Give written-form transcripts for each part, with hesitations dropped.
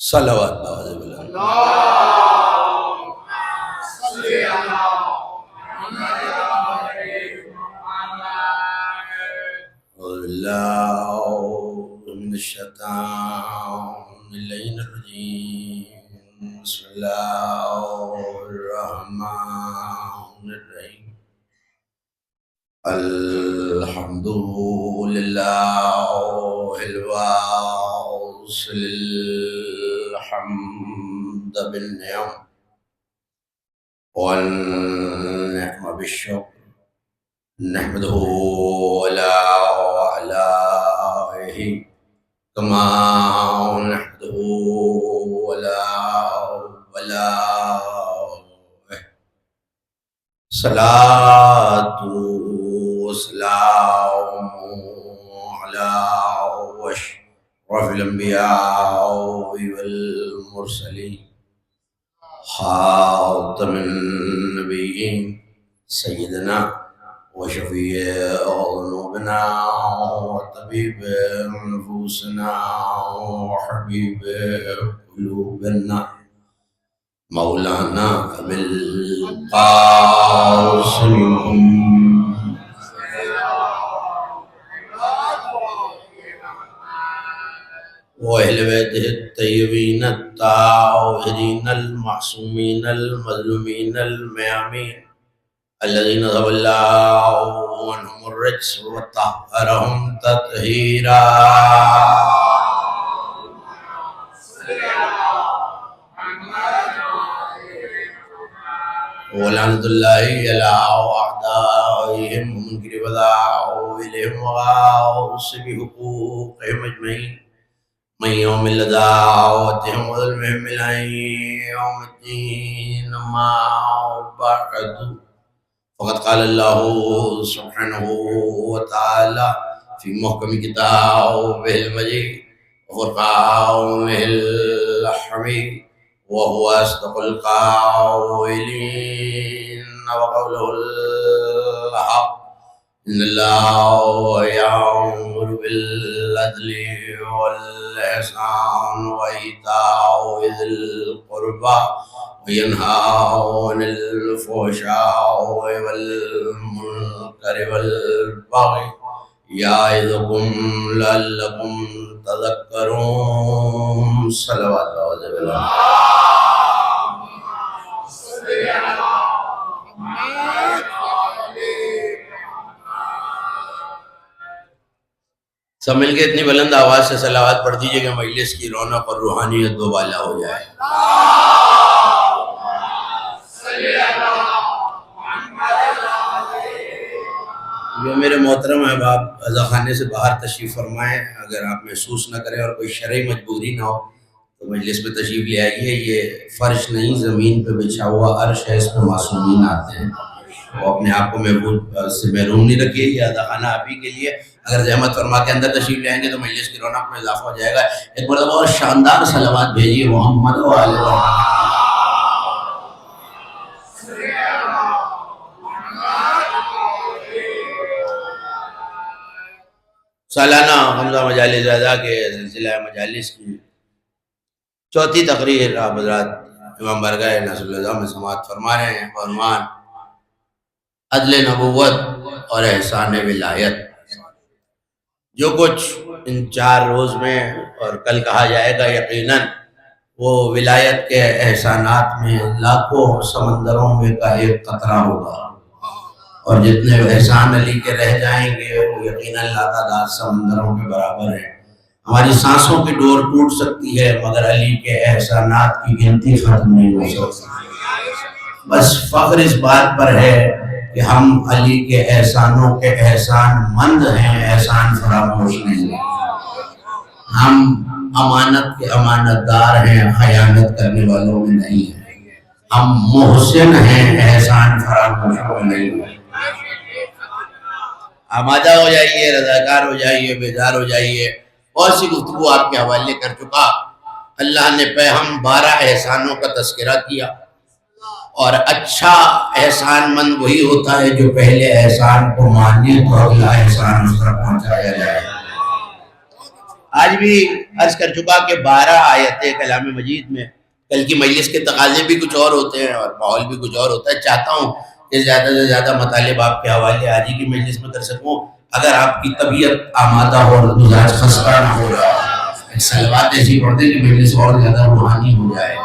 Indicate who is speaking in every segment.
Speaker 1: صلوات باوجہ بلند اللہ من الشیطان اللعین الرجیم بسم اللہ الرحمن الرحیم الحمد للہ الواصل الحمد بالنعم والنعم بالشکر نحمده ولا آلائه كما نحمده ولا صلاة وسلام على أشرف الأنبياء والمرسلين خاتم النبيين سيدنا وشفيع ذنوبنا وطبيب نفوسنا وحبيب قلوبنا مولانا أبي القاسم وأهل بيته الطيبين الطاهرين المعصومين المظلومين الميامين الذين ذهب الله عنهم الرجس وطهرهم تطهيرا ولعنة الله على أعدائهم ومنكر بلاء إليهم وغاصب حقوقهم أجمعين من يوم دعوتهم وظلمهم إلى يوم الدين ما بعد فقد قال الله سبحانه وتعالى في محكم كتابه المجيد وفرقانه الحميد وهو أصدق القائلين وقوله الحق إن الله يأمر بالعدل والإحسان وإيتاء ذي القربى وينهى عن الفحشاء والمنكر والبغي يعظكم لعلكم تذكرون صلوات الله سب مل کے اتنی بلند آواز سے صلوات پڑھ دیجئے کہ مجلس کی رونق اور روحانیت دوبالا ہو جائے. جو میرے محترم احباب عزا خانے سے باہر تشریف فرمائیں، اگر آپ محسوس نہ کریں اور کوئی شرعی مجبوری نہ ہو تو مجلس میں تشریف لے آئیے. یہ فرش نہیں، زمین پہ بچھا ہوا عرش ہے، اس میں معصومین آتے ہیں. وہ اپنے آپ کو محفوظ سے محروم نہیں رکھیے. یہ عزا خانہ آپ ہی کے لیے. اگر زحمت فرما کے اندر تشریف لے آئیں گے تو مجلس کی رونق میں اضافہ ہو جائے گا. ایک مرتبہ اور شاندار صلوات بھیجیے محمد و آل محمد. سالانہ حمزہ مجالس رضا کے سلسلہ مجالس کی چوتھی تقریر آپ حضرات امام بارگاہ ناصر العظام میں سماعت فرما رہے ہیں. عنوان عدل نبوت اور احسان ولایت. جو کچھ ان 4 روز میں اور کل کہا جائے گا یقیناً وہ ولایت کے احسانات میں لاکھوں سمندروں میں کا ایک قطرہ ہوگا، اور جتنے احسان علی کے رہ جائیں گے وہ یقیناً لاتعداد سمندروں کے برابر ہیں. ہماری سانسوں کی ڈور ٹوٹ سکتی ہے مگر علی کے احسانات کی گنتی ختم نہیں ہو سکتی. بس فخر اس بات پر ہے کہ ہم علی کے احسانوں کے احسان مند ہیں، احسان فراموش نہیں ہیں. ہم امانت کے امانت دار ہیں، خیانت کرنے والوں میں نہیں ہیں. ہم محسن ہیں، احسان فراموشوں میں نہیں ہیں. آمادہ ہو جائیے، رضاکار ہو جائیے، بیدار ہو جائیے. بہت سی گفتگو آپ کے حوالے کر چکا. اللہ نے ہم 12 احسانوں کا تذکرہ کیا، اور اچھا احسان مند وہی ہوتا ہے جو پہلے احسان کو مانے تو اگلا احسان اس طرح پہنچایا جائے. آج بھی عرض کر چکا کہ 12 آیتیں کلام مجید میں. کل کی مجلس کے تقاضے بھی کچھ اور ہوتے ہیں اور ماحول بھی کچھ اور ہوتا ہے. چاہتا ہوں کہ زیادہ سے زیادہ مطالب آپ کے حوالے آج ہی کی مجلس میں کر سکوں. اگر آپ کی طبیعت آمادہ ہو اور مزاج خستہ نہ ہو رہا، سلوات ایسی پڑھتے کہ مجلس اور زیادہ روحانی ہو جائے.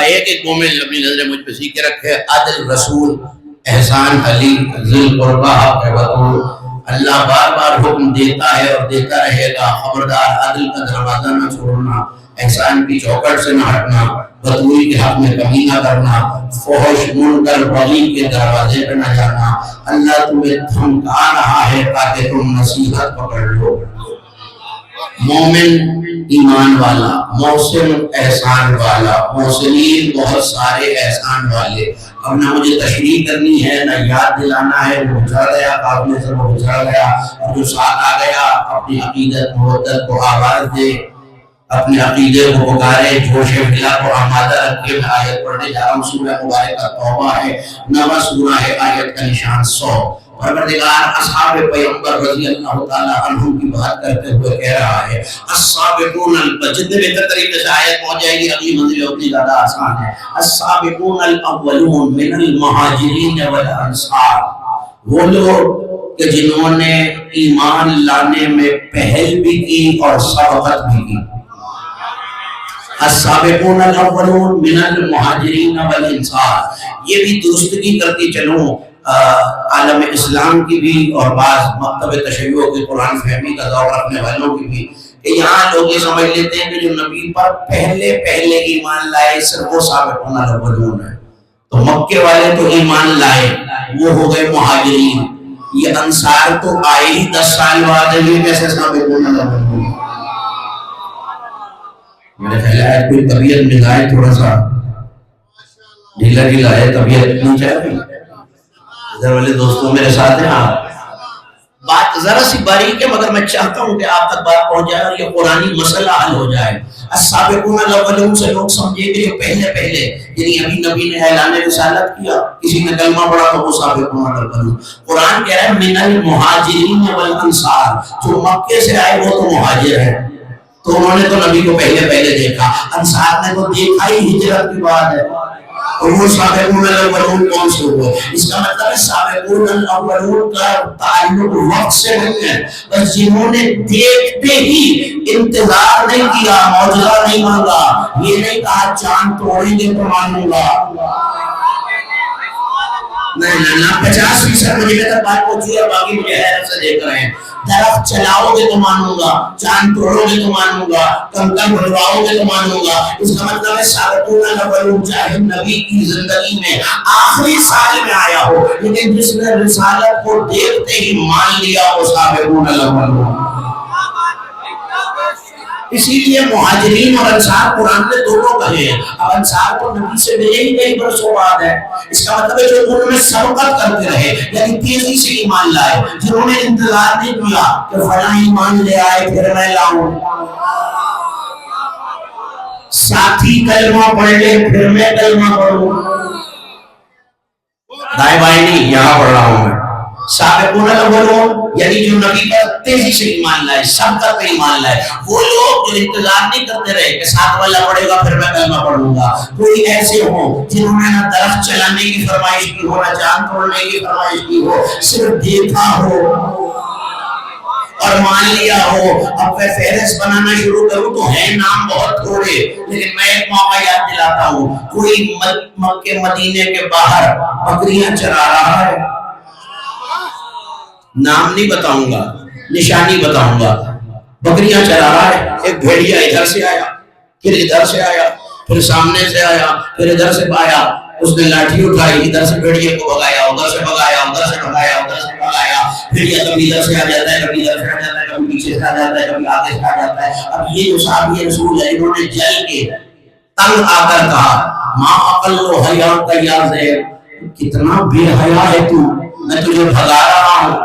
Speaker 1: ایک ایک مومن اپنی نظر مجھ پہ سیکھ کے رکھے. عدل، رسول، احسان، علی، ذی القربہ، حق بطول. اللہ بار بار حکم دیتا ہے اور دیتا رہے گا. خبردار عدل کا دروازہ نہ چھوڑنا، احسان کی چوکھٹ سے نہ ہٹنا، بطول کے حق میں کمی نہ کرنا، فحش منکر بغی کے دروازے پہ نہ جانا. اللہ تمہیں دھمکا رہا ہے تاکہ تم نصیحت پکڑ لو. مومن ایمان والا، محسن احسان والا، محسنین بہت سارے احسان والے. اب نہ مجھے تشریح کرنی ہے نہ یاد دلانا ہے. وہ گزر گیا، قابل سے وہ گزر گیا. اور جو ساتھ آ گیا اپنی عقیدت محبت کو آواز دے، اپنے عقیدے کو پکارے، جوش بلا کو آمادہ رکھ کے. میں آیت پڑھنے جا رہا ہوں. سورہ مبارکہ توبہ ہے، 9واں سورہ ہے، آیت کا نشان 100. پروردگار اصحاب پیغمبر رضی اللہ تعالی عنہم کی بات کرتے ہوئے کہہ رہا ہے السابقون جتنے بہتر طریقے سے آیت پہنچ جائے گی اگلی منزل اتنی زیادہ آسان ہے. السابقون الاولون من المہاجرین والانصار، وہ لوگ کہ جنہوں نے ایمان لانے میں پہل بھی کی اور سبقت بھی کی. السابقون الاولون من المہاجرین والانصار، یہ بھی درستگی کرتی چلوں عالم اسلام کی بھی اور بعض مکتب تشیع کی قرآن فہمی کا ذوق رکھنے والوں کی بھی، کہ یہاں لوگ یہ سمجھ لیتے ہیں کہ جو نبی پر پہلے ایمان لائے صرف وہ سابقون الاولون ہے. تو مکے والے تو ایمان لائے، وہ ہو گئے مہاجرین. یہ انصار تو آئے ہی 10 سال بعد، یہ کیسے سابقون الاولون؟ میرے خیال ہے کوئی طبیعت مزاج تھوڑا سا ڈھیلا ڈھیلا ہے، طبیعت نہیں چاہتی. ادھر والے دوستوں میرے ساتھ ہیں. آپ بات ذرا سی باریک ہے مگر میں چاہتا ہوں کہ آپ تک بات پہنچ جائے اور یہ قرآنی مسئلہ حل ہو جائے. السابقون الاولون سے لوگ سمجھے کہ جو پہلے یعنی ابھی نبی نے اعلان رسالت کیا، کسی نے کلمہ پڑھا تو وہ سابقون الاولون. قرآن کہہ رہا ہے من المہاجرین والانصار، جو مکے سے آئے وہ تو مہاجر ہیں، تو انہوں نے تو نبی کو پہلے دیکھا. انصار نے تو دیکھا ہی ہجرت کی بات ہے. اور وہ سابقون الاولون کون سے ہوئے؟ اس کا مطلب ہے سابقون الاولون کا تعلق وقت سے نہیں ہے، بس جنہوں نے دیکھتے ہی انتظار نہیں کیا، معجزہ نہیں مانگا، یہ نہیں کہا چاند توڑیں گے تو مانوں گا. نہیں 50% مجھے تک بات پہنچی ہے، باقی مجھے حیرت سے دیکھ رہے ہیں. درخت چلاؤ گے تو مانوں گا، چاند توڑو گے تو مانوں گا، کنکر بھرواؤ گے تو مانوں گا. اس کا مطلب ہے سابقون الاولون چاہے نبی کی زندگی میں آخری سال میں آیا ہو، لیکن جس نے رسالت کو دیکھتے ہی مان لیا وہ سابقون الاولون. اسی لیے مہاجرین اور انصار قرآن نے دونوں کہے ہیں. اب انصار کو نبی سے ملے ہی کئی برسوں بعد ہے. اس کا مطلب ہے جو انہوں نے سبقت کرتے رہے، یعنی تیزی سے ایمان لائے، جنہوں نے انتظار نہیں کیا کہ فلاں ایمان لے آئے پھر میں لاؤں، ساتھی کلمہ پڑھ لے پھر میں کلمہ پڑھوں. دائیں بائیں نہیں، یہاں پڑھ رہا ہوں میں. سابقون الاولون یعنی جو نبی پر تیزی سے ایمان لائے، سبقت پہ ایمان لائے، وہ لوگ جو انتظار نہیں کرتے رہے کہ ساتھ والا پڑھے گا پھر میں کلمہ پڑھوں گا. کوئی ایسے ہوں جنہوں نے نہ درخت چلانے کی فرمائش کی ہو، نہ چاند توڑنے کی فرمائش کی ہو، صرف دیکھا ہو اور مان لیا ہو. اب میں فہرست بنانا شروع کروں تو ہے نام بہت تھوڑے، لیکن میں ایک موقع یاد دلاتا ہوں. کوئی مکے مدینے کے باہر بکریاں چرا رہا ہے، نام نہیں بتاؤں گا، نشانی بتاؤں گا. بکریاں چرا رہا ہے، ایک بھیڑیا ادھر سے آیا، پھر ادھر سے آیا، پھر سامنے سے آیا، پھر ادھر سے آیا. اس نے لاٹھی اٹھائی، ادھر سے بھیڑیے کو بھگایا، ادھر سے بھگایا، ادھر سے بھگایا، ادھر سے بھگایا. بھیڑیا کبھی ادھر سے آ جاتا ہے، کبھی ادھر سے آ جاتا ہے، کبھی پیچھے سے آ جاتا ہے، کبھی آگے سے آ جاتا ہے. اب یہ جو صحابی رسول ہے انہوں نے جل کے تنگ آ کر کہا ما اقل حیاء یا زید، کتنا بے حیا ہے تو، میں تجھے بھگا رہا ہوں،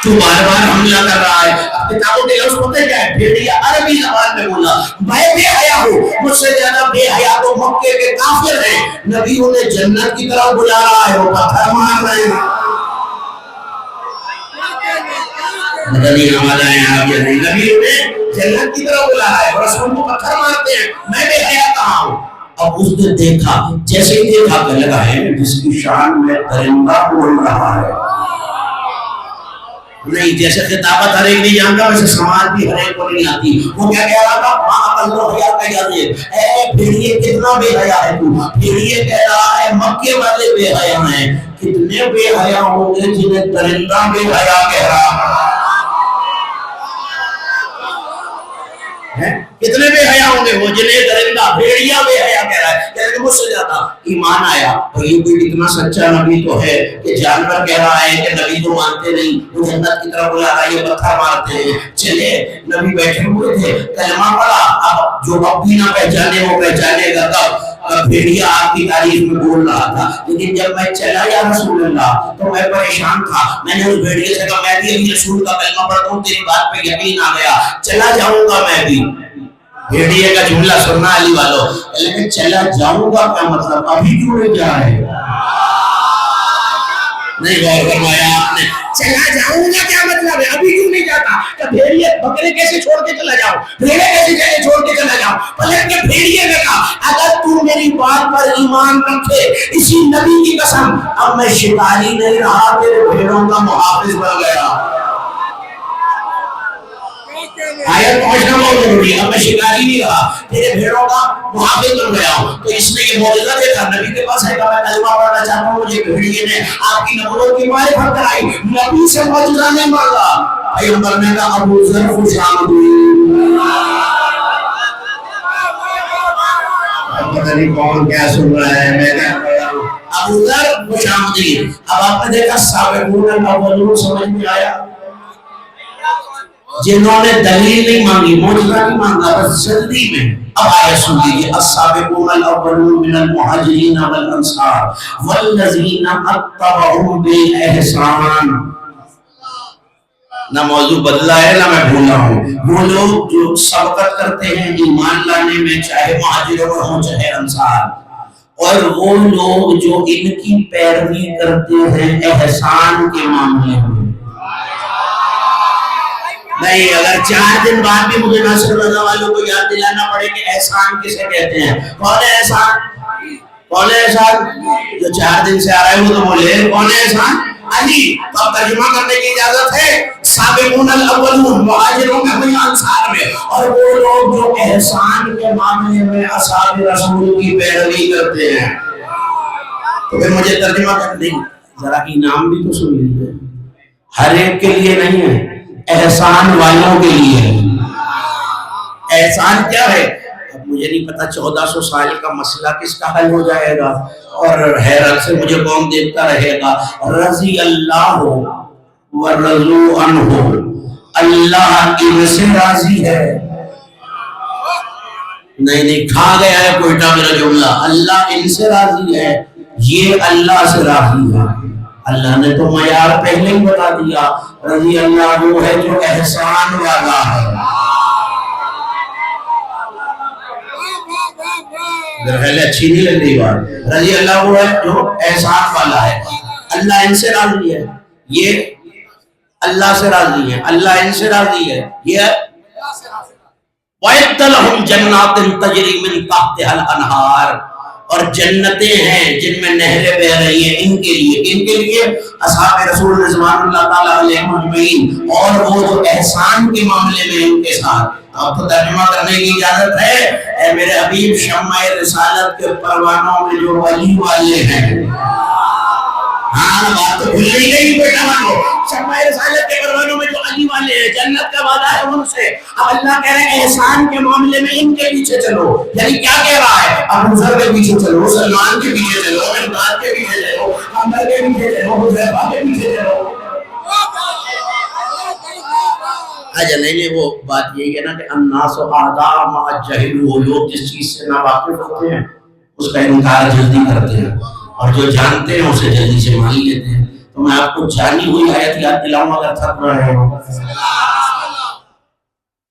Speaker 1: تو بار بار حملہ کر رہا ہے. کتابوں کے لفظ پتہ کیا ہے؟ بھیڑیا عربی زبان میں بولا میں بے حیا ہوں، مجھ سے زیادہ بے حیا تو مکے کے کافر ہیں، نبی انہیں جنت کی طرف بلا رہا ہے، وہ پتھر مار رہے ہیں۔ مدنی ہمارا یہاں یہ نہیں، نبی انہیں جنت کی طرف بلا رہا ہے، رسول کو پتھر مارتے ہیں، میں بے حیا کہاں ہوں؟ اب اس نے دیکھا، جیسے ہی دیکھا کہ لگا ہے جس کی شان میں درندہ بول رہا ہے، نہیں جیسے خطابت ہر ایک نہیں جانتا ویسے سماج بھی ہر ایک کو نہیں آتی۔ وہ کیا کہہ رہا تھا؟ ماں اللہ حیا کا یاد ہے، اے بھیڑیے کتنا بے حیا ہے تو، بھیڑیے کہہ رہا ہے مکے والے بے حیا ہیں، کتنے بے حیا ہوں گے جنہیں درندہ بے حیا کہہ رہا ہے، کتنے بے حیا ہوں گے وہ جنہیں درندہ بھیڑیا بے حیا کہہ رہا ہے، کہہ رہے مجھ سے جاتا ایمان آیا۔ اور یہ کوئی اتنا سچا نبی تو ہے کہ جانور کہہ رہا ہے کہ نبی تو مانتے نہیں، وہ جنت کی طرف بلا رہا ہے، یہ پتھر مارتے ہیں۔ چلے نبی بیٹھے ہوئے تھے، کلمہ پڑھا، اب جو اب بھی نہ پہچانے وہ پہچانے گا کب؟ بھیڑیا آپ کی تعریف میں بول رہا تھا، لیکن جب میں چلا یا رسول اللہ تو میں پریشان تھا، میں نے اس بھیڑیے سے کہا میں بھی ابھی رسول کا کلمہ پڑھتا ہوں، تیری بات پہ یقین آ گیا، چلا جاؤں گا میں بھی۔ بھیڑیے کا جملہ سننا علی والو، لیکن چلا جاؤں گا کیا مطلب؟ ابھی کیوں نہیں جا رہے؟ نہیں غور فرمایا آپ نے، چلا جاؤں گا کیا مطلب ہے؟ ابھی کیوں نہیں جاتا؟ کہ بھیڑیے بکرے کیسے چھوڑ کے چلا جاؤ، بھیڑے کیسے جگہ چھوڑ کے چلا جاؤ؟ پلٹ کے بھیڑیے نے کہا اگر تو میری بات پر ایمان رکھے اسی نبی کی قسم اب میں شکاری نہیں رہا، تیرے بھیڑوں کا محافظ بن گیا۔ آیت پہنچنا بہت ضروری ہے، اب میں شکاری نہیں رہا، تیرے بھیڑوں کا محافظ بن گیا ہوں۔ تو اس نے یہ معجزہ دیکھا، نبی کے پاس ہے کہ میں کلمہ پڑھنا چاہتا ہوں، مجھے بھیڑیے نے آپ کی نبوت کی معرفت کرائی، نبی سے معجزہ نہیں مانگا۔ پیغمبر نے کہا ابو ذر خوش آمدید، پتہ نہیں کون کیا سن رہا ہے، میں نے ابو ذر خوش آمدید۔ اب آپ نے دیکھا سابقون الاولون، سمجھ میں آیا؟ جنہوں نے دلیل نہیں مانگی، معجزہ نہیں مانگا، بس جلدی میں۔ اب آیت سن لیجیے، السابقون الاولون من المہاجرین والانصار والذین اتبعوهم باحسان۔ نہ موضوع بدلا ہے نہ میں بھولا ہوں، وہ لوگ جو سبقت کرتے ہیں ایمان لانے میں، چاہے مہاجروں ہوں چاہے انصار، اور وہ لوگ جو ان کی پیروی کرتے ہیں احسان کے معاملے میں۔ نہیں اگر 4 دن بعد بھی مجھے ناصر اللہ والوں کو یاد دلانا پڑے کہ احسان کسے کہتے ہیں، کون ہے احسان؟ کون ہے احسان؟ جو 4 دن سے آ رہا ہے وہ تو بولے کون ہے احسان؟ علی۔ تو اب ترجمہ کرنے کی اجازت ہے، سابقون الاولون مہاجروں میں ہوئی انصار میں، اور وہ لوگ جو احسان کے معاملے میں اصحاب رسول کی پیروی کرتے ہیں۔ تو پھر مجھے ترجمہ کر دیں، ذرا انعام بھی تو سن لیجیے، ہر ایک کے لیے نہیں ہے، احسان والوں کے لیے ہے۔ احسان کیا ہے؟ اب مجھے نہیں پتا 1400 سال کا مسئلہ کس کا حل ہو جائے گا، اور حیرت سے مجھے کون دیکھتا رہے گا۔ رضی اللہ ورضوا عنہ، اللہ ان سے راضی ہے۔ نہیں کھا گیا ہے کوئٹہ میرا جملہ، اللہ ان سے راضی ہے، یہ اللہ سے راضی ہے۔ اللہ نے تو معیار پہلے ہی بتا دیا، رضی اللہ وہ ہے جو احسان والا ہے۔ پہلے اچھی نہیں لگ رہی بات، رضی اللہ وہ ہے جو احسان والا ہے، اللہ ان سے راضی ہے، یہ اللہ سے راضی ہے، اللہ ان سے راضی ہے، یہ وَإِدَّ لَهُمْ جَنَّاتٍ تَجْرِي مِن تَحْتِهَا الْأَنْهَارُ، اور جنتیں ہیں جن میں نہریں بہ رہی ہیں ان کے لیے، ان کے لیے اصحاب رسول رضوان اللہ تعالیٰ علیہم اجمعین، اور وہ جو احسان کے معاملے میں ان کے ساتھ۔ اب تو ترجمہ کرنے کی اجازت ہے، اے میرے حبیب شمع رسالت کے پروانوں میں جو ولی والے ہیں، ہاں بات تو بھول نہیں گئی بیٹا مانو، شمع رسالت کے پروانوں میں جو علی والے ہیں، جنت کا وعدہ ہے ان سے۔ اب اللہ کہہ رہے ہیں احسان کے معاملے میں ان کے پیچھے چلو، یعنی کیا کہہ رہا ہے؟ ابو ذر کے پیچھے چلو، سلمان کے پیچھے چلو، عمر کے پیچھے چلو، عمر کے پیچھے چلو، حذیفہ کے پیچھے چلو۔ اچھا نہیں وہ بات یہی ہے نا کہ الناس اعداء ما جہلوا، لوگ جس چیز سے ناواقف ہوتے ہیں اس کا انکار جلدی کرتے ہیں، اور جو جانتے ہیں اسے جلدی سے مان لیتے ہیں۔ تو میں آپ کو جانی ہوئی آیت یاد دلاؤں اگر تھک رہے ہو،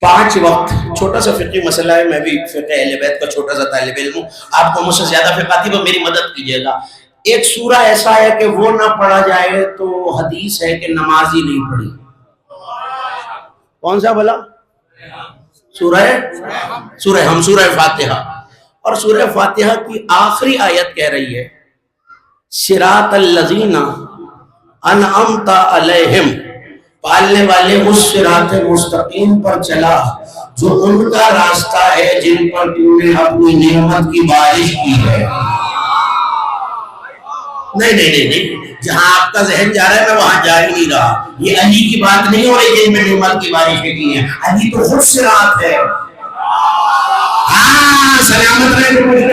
Speaker 1: 5 وقت، چھوٹا سا فقہی مسئلہ ہے، میں بھی فقہ اہل بیت کا چھوٹا سا طالب علم ہوں، آپ کو مجھ سے زیادہ فقہ آتی ہے، میری مدد کیجیے گا۔ ایک سورہ ایسا ہے کہ وہ نہ پڑھا جائے تو حدیث ہے کہ نماز ہی نہیں پڑھی۔ کون سا بلا؟ سورہ ہم، سورہ فاتحہ۔ اور سورہ فاتحہ کی آخری آیت کہہ رہی ہے صراط الذین انعمت علیہم، پالنے والے اس صراط مستقیم پر چلا جو ان کا راستہ ہے جن پر تم نے اپنی نعمت کی بارش کی ہے۔ نہیں، جہاں آپ کا ذہن جا رہا ہے میں وہاں جا ہی نہیں رہا، یہ علی کی بات نہیں ہو رہی جن میں نعمت کی بارشیں کی ہیں، علی تو خود صراط ہے۔ ہاں سلامت رہے تو مجھے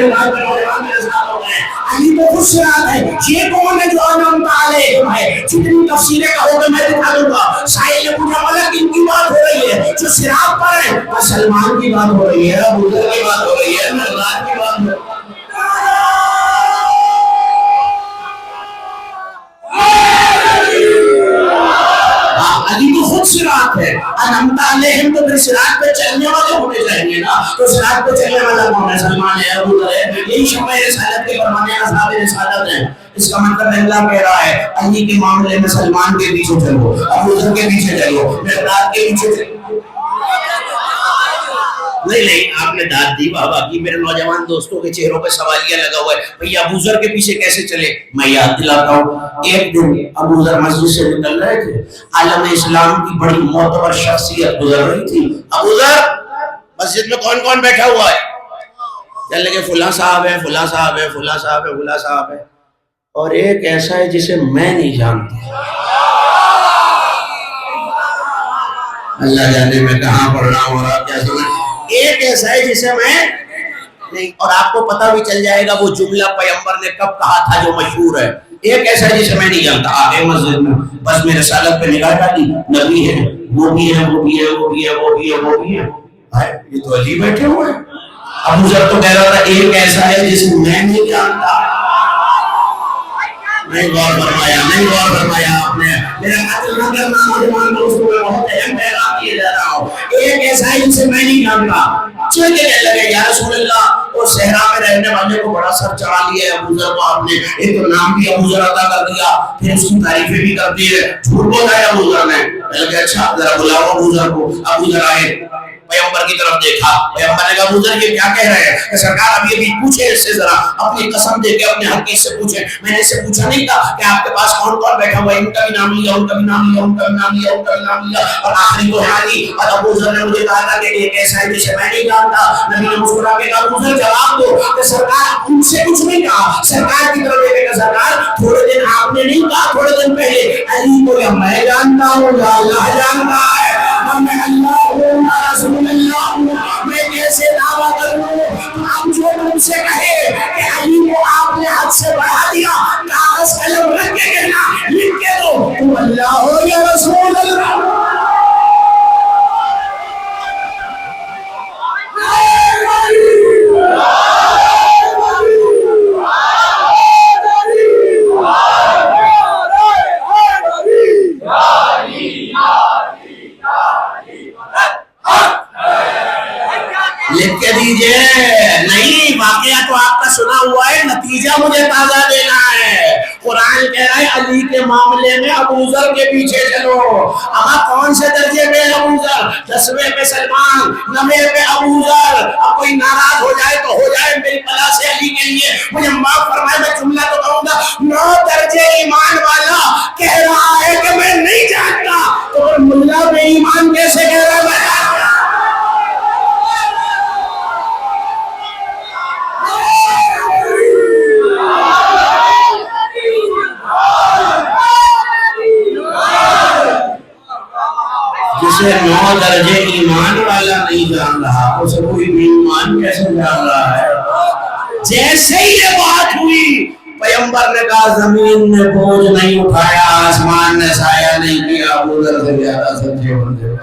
Speaker 1: علی تو خود صراط ہے۔ یہ کون ہے جو انعمت علیہم ہے؟ جتنی تفسیریں کہو گے میں دکھا دوں گا۔ سائل نے پوچھا ملک ان کی بات ہو رہی ہے جو صراط پر ہے، اور سلمان کی بات ہو رہی ہے، ابو ذر کی بات ہو رہی ہے، مرداد کی بات ہو رہی ہے۔ علی تو خود صراط ہے، انعمت علیہم تو پھر صراط پہ چلنے والے ہونے چاہیے نا، تو صراط پہ چلنے والا کون ہے؟ سلمان ہے، ابو ذر ہے، یہی شمع رسالت کے فرمانے اصحاب رسالت ہیں۔ اس کا مطلب اللہ کہہ رہا ہے علی کے معاملے میں سلمان کے پیچھے چلو، ابو ذر کے پیچھے چلو، مرداد کے پیچھے چلو۔ نہیں آپ نے داد دی بابا کی، میرے نوجوان دوستوں کے چہروں پہ سوالیہ لگا ہوا ہے، بھئی ابو ذر کے پیچھے کیسے چلے؟ میں یاد دلاتا ہوں، ایک دن ابو ذر مسجد سے نکل رہے تھے، عالم اسلام کی بڑی معتبر شخصیت گزر رہی تھی۔ ابو ذر مسجد میں کون کون بیٹھا ہوا ہے؟ چل لگے فلاں صاحب ہے، فلاں صاحب ہے، فلاں صاحب ہے، فلاں صاحب ہے، اور ایک ایسا ہے جسے میں نہیں جانتا۔ اللہ جانے میں کہاں پڑھ رہا ہوں اور کیا سنا، ایک ایسا ہے جسے میں نہیں، اور آپ کو پتہ بھی چل جائے گا وہ جملہ پیغمبر نے کب کہا تھا جو مشہور ہے، ایک ایسا ہے جسے میں نہیں جانتا۔ آگے مسجد میں بس میرے رسالت پہ نگاہ ڈالی، نبی ہے، وہ بھی ہے، وہ بھی ہے، وہ بھی ہے، وہ بھی ہے، وہ بھی ہے، یہ تو علی بیٹھے ہوئے ہیں۔ ابو ذر تو کہہ رہا تھا ایک ایسا ہے جسے میں نہیں جانتا۔ نہیں غور فرمایا آپ نے، میرا قتل نہ کرنا، نوجوان دوستوں میں بہت اہم پیغام دیے جا رہا ہوں، ایک ایسا ہے جسے میں نہیں جانتا۔ چل کے کہنے لگے یا رسول اللہ، اور صحرا میں رہنے والے کو بڑا سر چڑھا لیا ہے ابو ذر کو آپ نے، ایک تو نام بھی ابو ذر عطا کر دیا، پھر اس کی تعریفیں بھی کر دی ہے، جھوٹ بولا ہے ابو ذر نے۔ کہا کہ اچھا ذرا بلاؤ ابو ذر کو۔ ابو ذر آئے، پیغمبر کی طرف دیکھا، پیغمبر نے کہا ابو ذر یہ کیا کہہ رہے ہیں؟ کہ سرکار اب یہ بھی پوچھے اس سے، ذرا اپنی قسم دے کے اپنے حقیق سے پوچھیں، میں نے اس سے پوچھا نہیں تھا کہ آپ کے پاس کون کون بیٹھا ہوا ہے، ان کا بھی نام لیا، ان کا بھی نام لیا، ان کا بھی نام لیا، ان کا بھی نام لیا، اور آخری کو حالی۔ اور ابو ذر نے مجھے کہا تھا کہ ایک ایسا ہے جسے میں نہیں جانتا۔ نبی نے مسکرا کے کہا ابو ذر جواب دو کہ سرکار ان سے کچھ نہیں کہا، سرکار کی طرف دیکھے کہ سرکار تھوڑے دن آپ نے نہیں کہا، تھوڑے دن پہلے علی کو یا میں جانتا ہوں یا اللہ جانتا ہے، میں اللہ ہوں یا رسول اللہ ہوں، میں کیسے دعویٰ کروں؟ آپ جو تم سے کہے کہ علی کو آپ نے حد سے بڑھا دیا، کاغذ قلم رکھ کے کہنا، لکھ کے دو تم اللہ ہو یا رسول اللہ۔ لکھ کے دیجئے، نہیں واقعہ تو آپ کا سنا ہوا ہے، نتیجہ مجھے تازہ دینا ہے۔ قرآن کہہ رہا ہے علی کے معاملے میں ابو ذر کے پیچھے چلو۔ اب کون سے درجے پہ ابو ذر؟ 10ویں پہ سلمان، 9ویں پہ ابو ذر۔ اب کوئی ناراض ہو جائے تو ہو جائے، میری بلا سے علی کے لیے مجھے معاف فرمائے، میں جملہ تو کہوں گا، 9 درجے ایمان والا کہہ رہا ہے کہ میں نہیں جانتا، تو ملا بے ایمان کیسے کہہ رہا ہے میں جانتا؟ جسے 9 درجے ایمان والا نہیں جان رہا، اسے کوئی بھی ایمان کیسے جان رہا ہے؟ جیسے ہی یہ بات ہوئی، پیغمبر نے کہا زمین نے بوجھ نہیں اٹھایا، آسمان نے سایہ نہیں کیا، ابو ذر سے زیادہ سچے بندے۔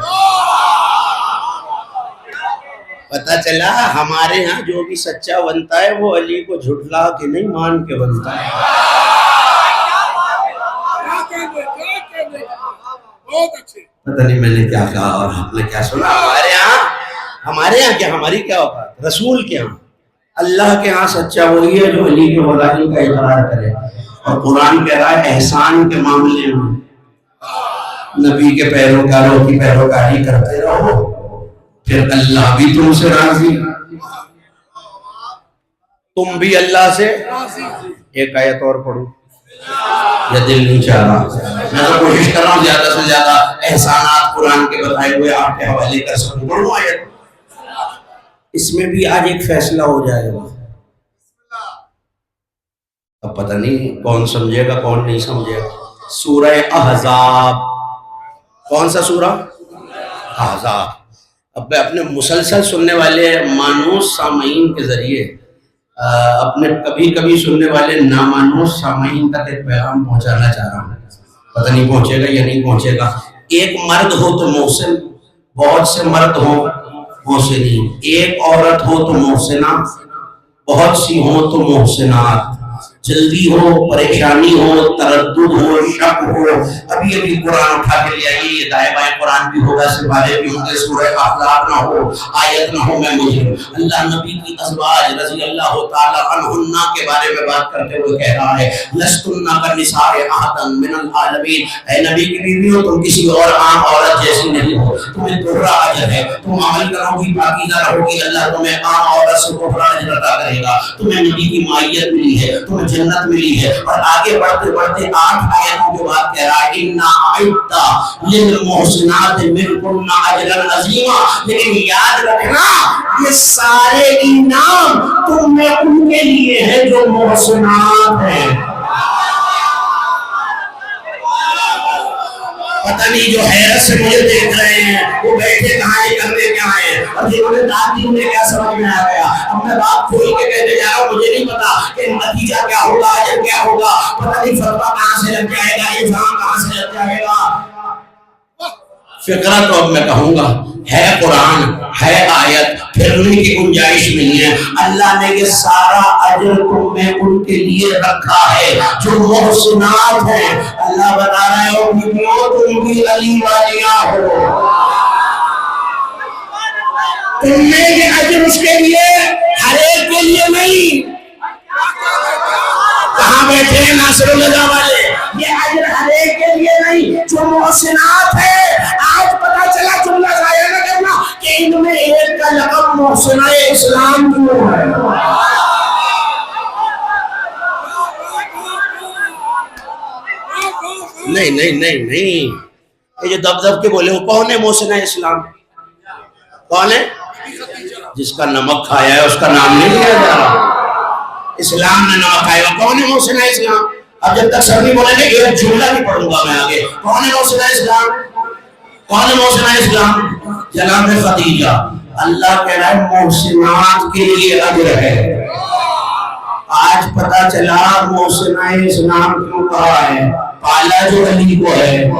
Speaker 1: پتہ چلا ہمارے ہاں جو بھی سچا بنتا ہے وہ علی کو جھٹلا کے نہیں مان کے بنتا ہے۔ پتہ نہیں میں نے کیا کہا اور آپ نے کیا سنا۔ ہمارے ہاں ہمارے یہاں کیا، ہماری کیا اوقات، رسول کے یہاں اللہ کے ہاں سچا وہی ہے جو علی کے ولائی کا اقرار کرے. اور قرآن کہہ رہا ہے احسان کے معاملے میں نبی کے پیروکاروں کی پیروکاری کرتے رہو، پھر اللہ بھی تم سے راضی، تم بھی اللہ سے. ایک آیت اور پڑھو، یا دل نہیں چاہ رہا. میں تو کوشش کر رہا ہوں زیادہ سے زیادہ احسانات قرآن کے بتائے ہوئے آپ کے حوالے کر سکوں. پڑھو آیت، اس میں بھی آج ایک فیصلہ ہو جائے گا. اب پتہ نہیں کون سمجھے گا کون نہیں سمجھے گا. سورہ احزاب، کون سا سورہ؟ احزاب. اب میں اپنے مسلسل سننے والے مانوس سامعین کے ذریعے اپنے کبھی کبھی سننے والے نامانوس سامعین تک ایک پیغام پہنچانا چاہ رہا ہوں. پتہ نہیں پہنچے گا یا نہیں پہنچے گا. ایک مرد ہو تو محسن، بہت سے مرد ہوں محسنین. ایک عورت ہو تو محسنہ، بہت سی ہوں تو محسنات. جلدی ہو، پریشانی ہو، تردد ہو، شک ہو، ابھی ابھی قرآن اٹھا کے لے آئیے. یہ دائیں بائیں قرآن بھی ہوگا، سپارے بھی ہوں گے. سورہ احزاب نہ ہو، آیت نہ ہو، میں مجھے اللہ نبی کی ازواج رضی اللہ تعالی عنہن کے بارے میں بات کرتے ہوئے کہہ رہا ہے لستن کالنساء احدا من العالمین. اے نبی کی بیویوں، تم کسی اور عام عورت جیسی نہیں ہو. تمہیں دوہرا اجر ہے، تم عمل کرو گی، پاکیزہ رہو گی، اللہ تمہیں عام عورت سے دوہرا اجر عطا کرے گا. تمہیں نبی کی معیت ملی ہے، تمہیں جنت ملی ہے. اور آگے بڑھتے بڑھتے 8 آیتوں کے بعد کہہ رہا ہے اِنَّا أَعِدَّ لِلْمُحْسِنَاتِ مِنْكُنَّ أَجْرًا عَظِيمًا. لیکن یاد رکھنا یہ سارے انعام تم میں ان کے لیے ہے جو محسنات ہیں. پتہ نہیں جو حیرت سے مجھے دیکھ رہے ہیں وہ بیٹھے کہاں ہیں، کرنے کیا ہیں، اور جنہوں نے داد دی انہیں کیا سمجھ میں آ گیا. اب میں بات کھول کے کہتے جا رہا ہوں، مجھے نہیں پتا کہ نتیجہ کیا ہوگا، اجر کیا ہوگا. پتہ نہیں فتویٰ کہاں سے لگ جائے گا، الزام کہاں سے لگ جائے گا. فقرہ تو اب میں کہوں گا ہے قرآن، ہے آیت، پھرنے کی گنجائش نہیں ہے. اللہ نے یہ سارا اجر تم میں ان کے لیے رکھا ہے جو محسنات ہیں. اللہ بتا رہا ہے اور بیویوں تم بھی علی والیاں ہو. تم میں یہ اجر اس کے لیے، ہر ایک کے لیے نہیں. کہاں بیٹھے ہیں ناصر اللہ والے؟ یہ اجر ہر ایک کے لیے نہیں جو محسنات ہے. آج پتا چلا، جملہ ضائع نہ کرنا کہ ان میں ایک کا لقب محسنہ اسلام کیوں ہے. نہیں نہیں نہیں نہیں، یہ جو دب دب کے بولے وہ کون ہے محسنہ اسلام؟ کون ہے؟ جس کا نمک کھایا ہے اس کا نام نہیں لیا جا رہا. اسلام نے نمک کھایا ہے، کون ہے محسنہ اسلام؟ اب جب تک سب نہیں بولیں گے ایک جملہ نہیں پڑھوں گا میں آگے. کون ہے محسنہ اسلام؟ کون ہے محسنہ اسلام؟ جناب خدیجہ. اللہ کہہ رہا ہے محسنات کے لیے اجر ہے. آج پتا چلا محسنہ اسلام کیوں کہا ہے، پالا جو علی کو ہے.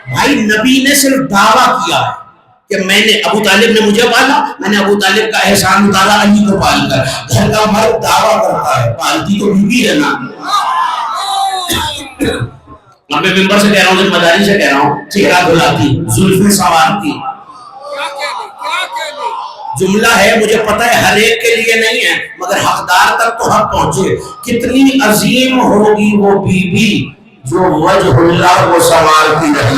Speaker 1: بھائی نبی نے صرف دعویٰ کیا ہے کہ میں نے، ابو طالب نے مجھے پالا، میں نے ابو طالب کا احسان اتارا علی کو پال کر. گھر کا مرد دعویٰ کرتا ہے، پالتی تو بیوی ہے نا. اب میں ممبر سے کہہ رہا ہوں، مداری سے کہہ رہا ہوں، چہرہ دھلاتی، زلفیں سنوارتی. جملہ ہے مجھے پتہ ہے ہر ایک کے لیے نہیں ہے، مگر حقدار تک تو حق پہنچے. کتنی عظیم ہوگی وہ بی بی جو وجہ اللہ کو سنوارتی رہی.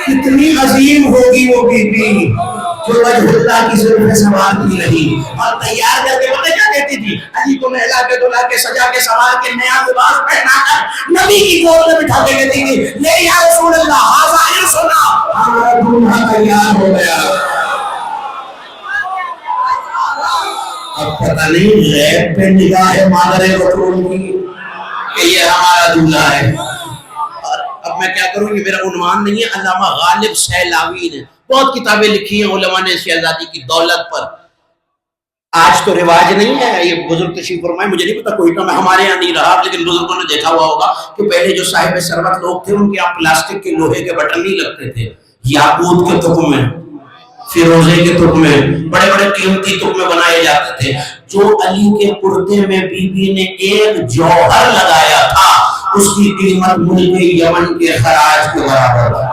Speaker 1: کتنی عظیم ہوگی وہ بی بی جو وجہ اللہ کی ضرورت سنوارتی رہی. اور تیار کر کے پتہ کیا کہتی تھی؟ علی کو نہلا کے دھلا کے سجا کے سوار کے نیا لباس پہنا کر نبی کی گود میں بٹھا کے کہتی تھی لے یا رسول اللہ ہذا عرسنا، ہمارا دولہا تیار ہو گیا. اب پتہ نہیں غیب پہ نگاہ مادر بطول کی کہ یہ ہمارا دولہا ہے. اب میں کیا کروں، یہ میرا عنوان نہیں ہے. علامہ غالب سیلاوی نے بہت کتابیں لکھی ہیں علماء نے شہزادی کی دولت پر. آج تو رواج نہیں ہے، یہ بزرگ تشریف فرمائے، مجھے نہیں پتا کوئی میں ہمارے یہاں نہیں رہا، لیکن بزرگوں نے دیکھا ہوا ہوگا کہ پہلے جو صاحب ثروت لوگ تھے ان کے یہاں پلاسٹک کے لوہے کے بٹن نہیں لگتے تھے، یاقوت کے تخم میں، فیروزے کے تخم میں، بڑے بڑے قیمتی تخم میں بنائے جاتے تھے. جو علی کے کرتے میں بی بی نے ایک جوہر لگایا تھا اس کی قیمت ملک یمن کے خراج کے برابر ہے۔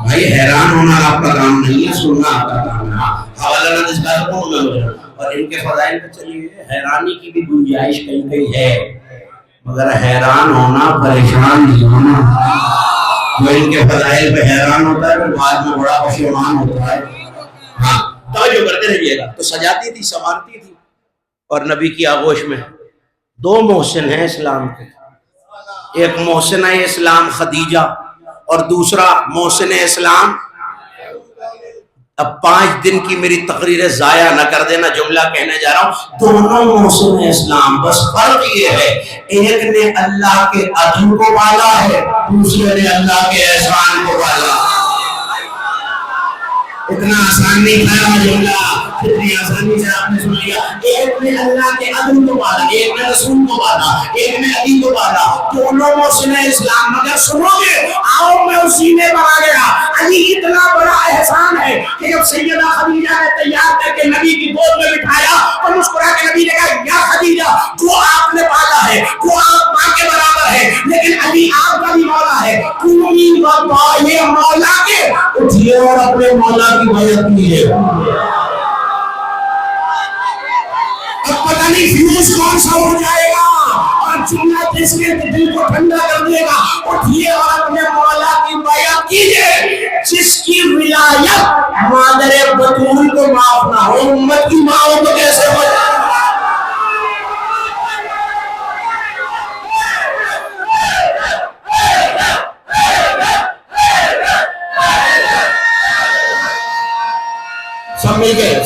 Speaker 1: بھائی حیران ہونا آپ کا کام نہیں ہے، سننا آپ کا کام ہے۔ حوالہ نہ اس بات کو اور ان کے فضائل پہ چلیے، حیرانی کی بھی گنجائش کہیں کہیں ہے، مگر حیران ہونا، پریشان نہیں ہونا۔ جو ان کے فضائل پہ حیران ہوتا ہے پھر بعد میں بڑا پشیمان ہوتا ہے۔ ہاں توجہ کرتے رہیے گا۔ تو سجاتی تھی، سنوارتی تھی، اور نبی کی آغوش میں دو محسن ہیں اسلام کے، ایک محسنہ اسلام خدیجہ اور دوسرا محسن اسلام۔ اب 5 دن کی میری تقریر ضائع نہ کر دینا، جملہ کہنے جا رہا ہوں، دونوں محسن اسلام، بس فرق یہ ہے ایک نے اللہ کے عدل کو پالا ہے، دوسرے نے اللہ کے احسان کو پالا۔ اتنا آسان نہیں تھا جملہ، اتنی آسانی سے آپ نے سن لیا۔ ایک نے اللہ کے عدل کو پالا، ایک نے رسول کو پالا، ایک نے علی کو پالا، دونوں محسن اسلام۔ مگر سنو گے، آؤ میں اسی میں بنا گیا۔ علی اتنا بڑا احسان ہے کہ جب سیدہ خدیجہ نے تیار کر کے نبی کی گود میں بٹھایا اور مسکرا کے نبی نے کہا یا خدیجہ جو آپ نے پالا ہے وہ آپ ماں کے برابر ہے، لیکن علی آپ کا بھی مولا ہے، قومی وقت یہ مولا کے اٹھیے اور اپنے مولا کی بیعت کیجیے۔ اب پتہ نہیں فیوز کون سا ہو جائے گا اور جملہ جس کے دل کو ٹھنڈا کر دے گا، اٹھیے اور اپنے مولا کی بیعت کیجیے جس کی ولایت مادر بطول کو معاف نہ ہو، امت کی ماں کو کیسے ہو جائے؟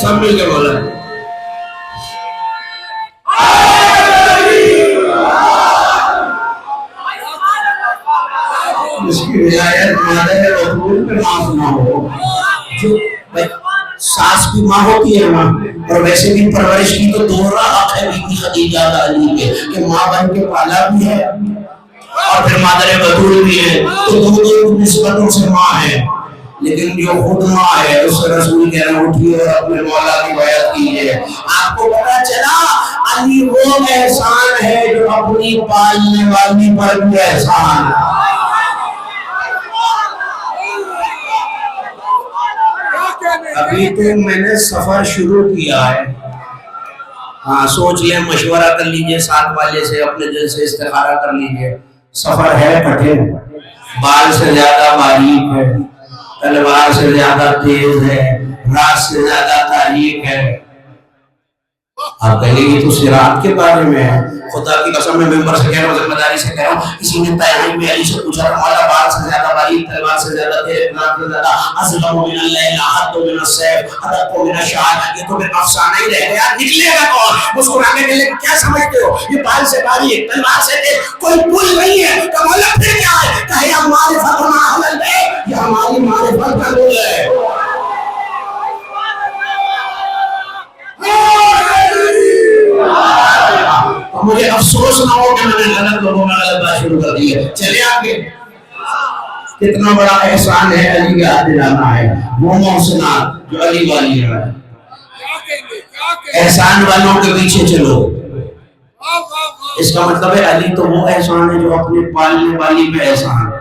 Speaker 1: سب مل کے بولا اس کی ولایت مادر بطول پہ معاف نہ ہو۔ جو ساس بھی ماں ہوتی ہے ماں، اور ویسے بھی پرورش کی تو دوہرا حق ہے بی بی خدیجہ کا علی کے کہ ماں بن کے پالا بھی ہے اور پھر مادر بطول بھی ہے، تو دونوں نسبتوں سے ماں ہے، لیکن جو خود ماں ہے اس سے رسول کہہ رہے ہیں اٹھیے اور اپنے مولا کی بیعت کیجیے۔ آپ کو پتا چلا علی وہ احسان ہے جو اپنی پالنے والی پر بھی احسان ہے۔ ابھی تو میں نے سفر شروع کیا ہے، ہاں سوچ لیں، مشورہ کر لیجئے ساتھ والے سے، اپنے دل سے استخارہ کر لیجئے۔ سفر ہے کٹھن، بال سے زیادہ باریک ہے، تلوار سے زیادہ تیز ہے، راہ سے زیادہ تاریک ہے۔ آپ کہیں گے یہ تو صراط کے بارے میں ہے۔ خدا کی قسم میں ممبر سے کہہ رہا ہوں، ذمہ داری سے کہہ رہا ہوں، کسی نے تیاری میں علی سے پوچھا تھا مولا بال سے زیادہ باریک، تلوار سے زیادہ تیز، ناک سے زیادہ اصغر من اللیل حد من السیف ادق من الشعر، یہ تو پھر افسانہ ہی رہ گیا، نکلے گا کون؟ مسکرانے کے لیے کیا سمجھتے ہو؟ یہ بال سے باریک، تلوار سے تیز، کوئی پل نہیں ہے تو مولا پھر کیا ہے؟ کہے معرفت ما اہل البیت، یہ ہماری معرفت کا نور ہے۔ مجھے افسوس نہ ہو کہ میں نے غلط لوگوں میں غلط بات شروع کر دی ہے۔ چلے آگے، کتنا بڑا احسان ہے علی کا دلانا ہے، وہ محسنات جو علی والی ہے۔ احسان والوں کے پیچھے چلو، اس کا مطلب ہے علی تو وہ احسان ہے جو اپنے پالنے والی پہ احسان ہے۔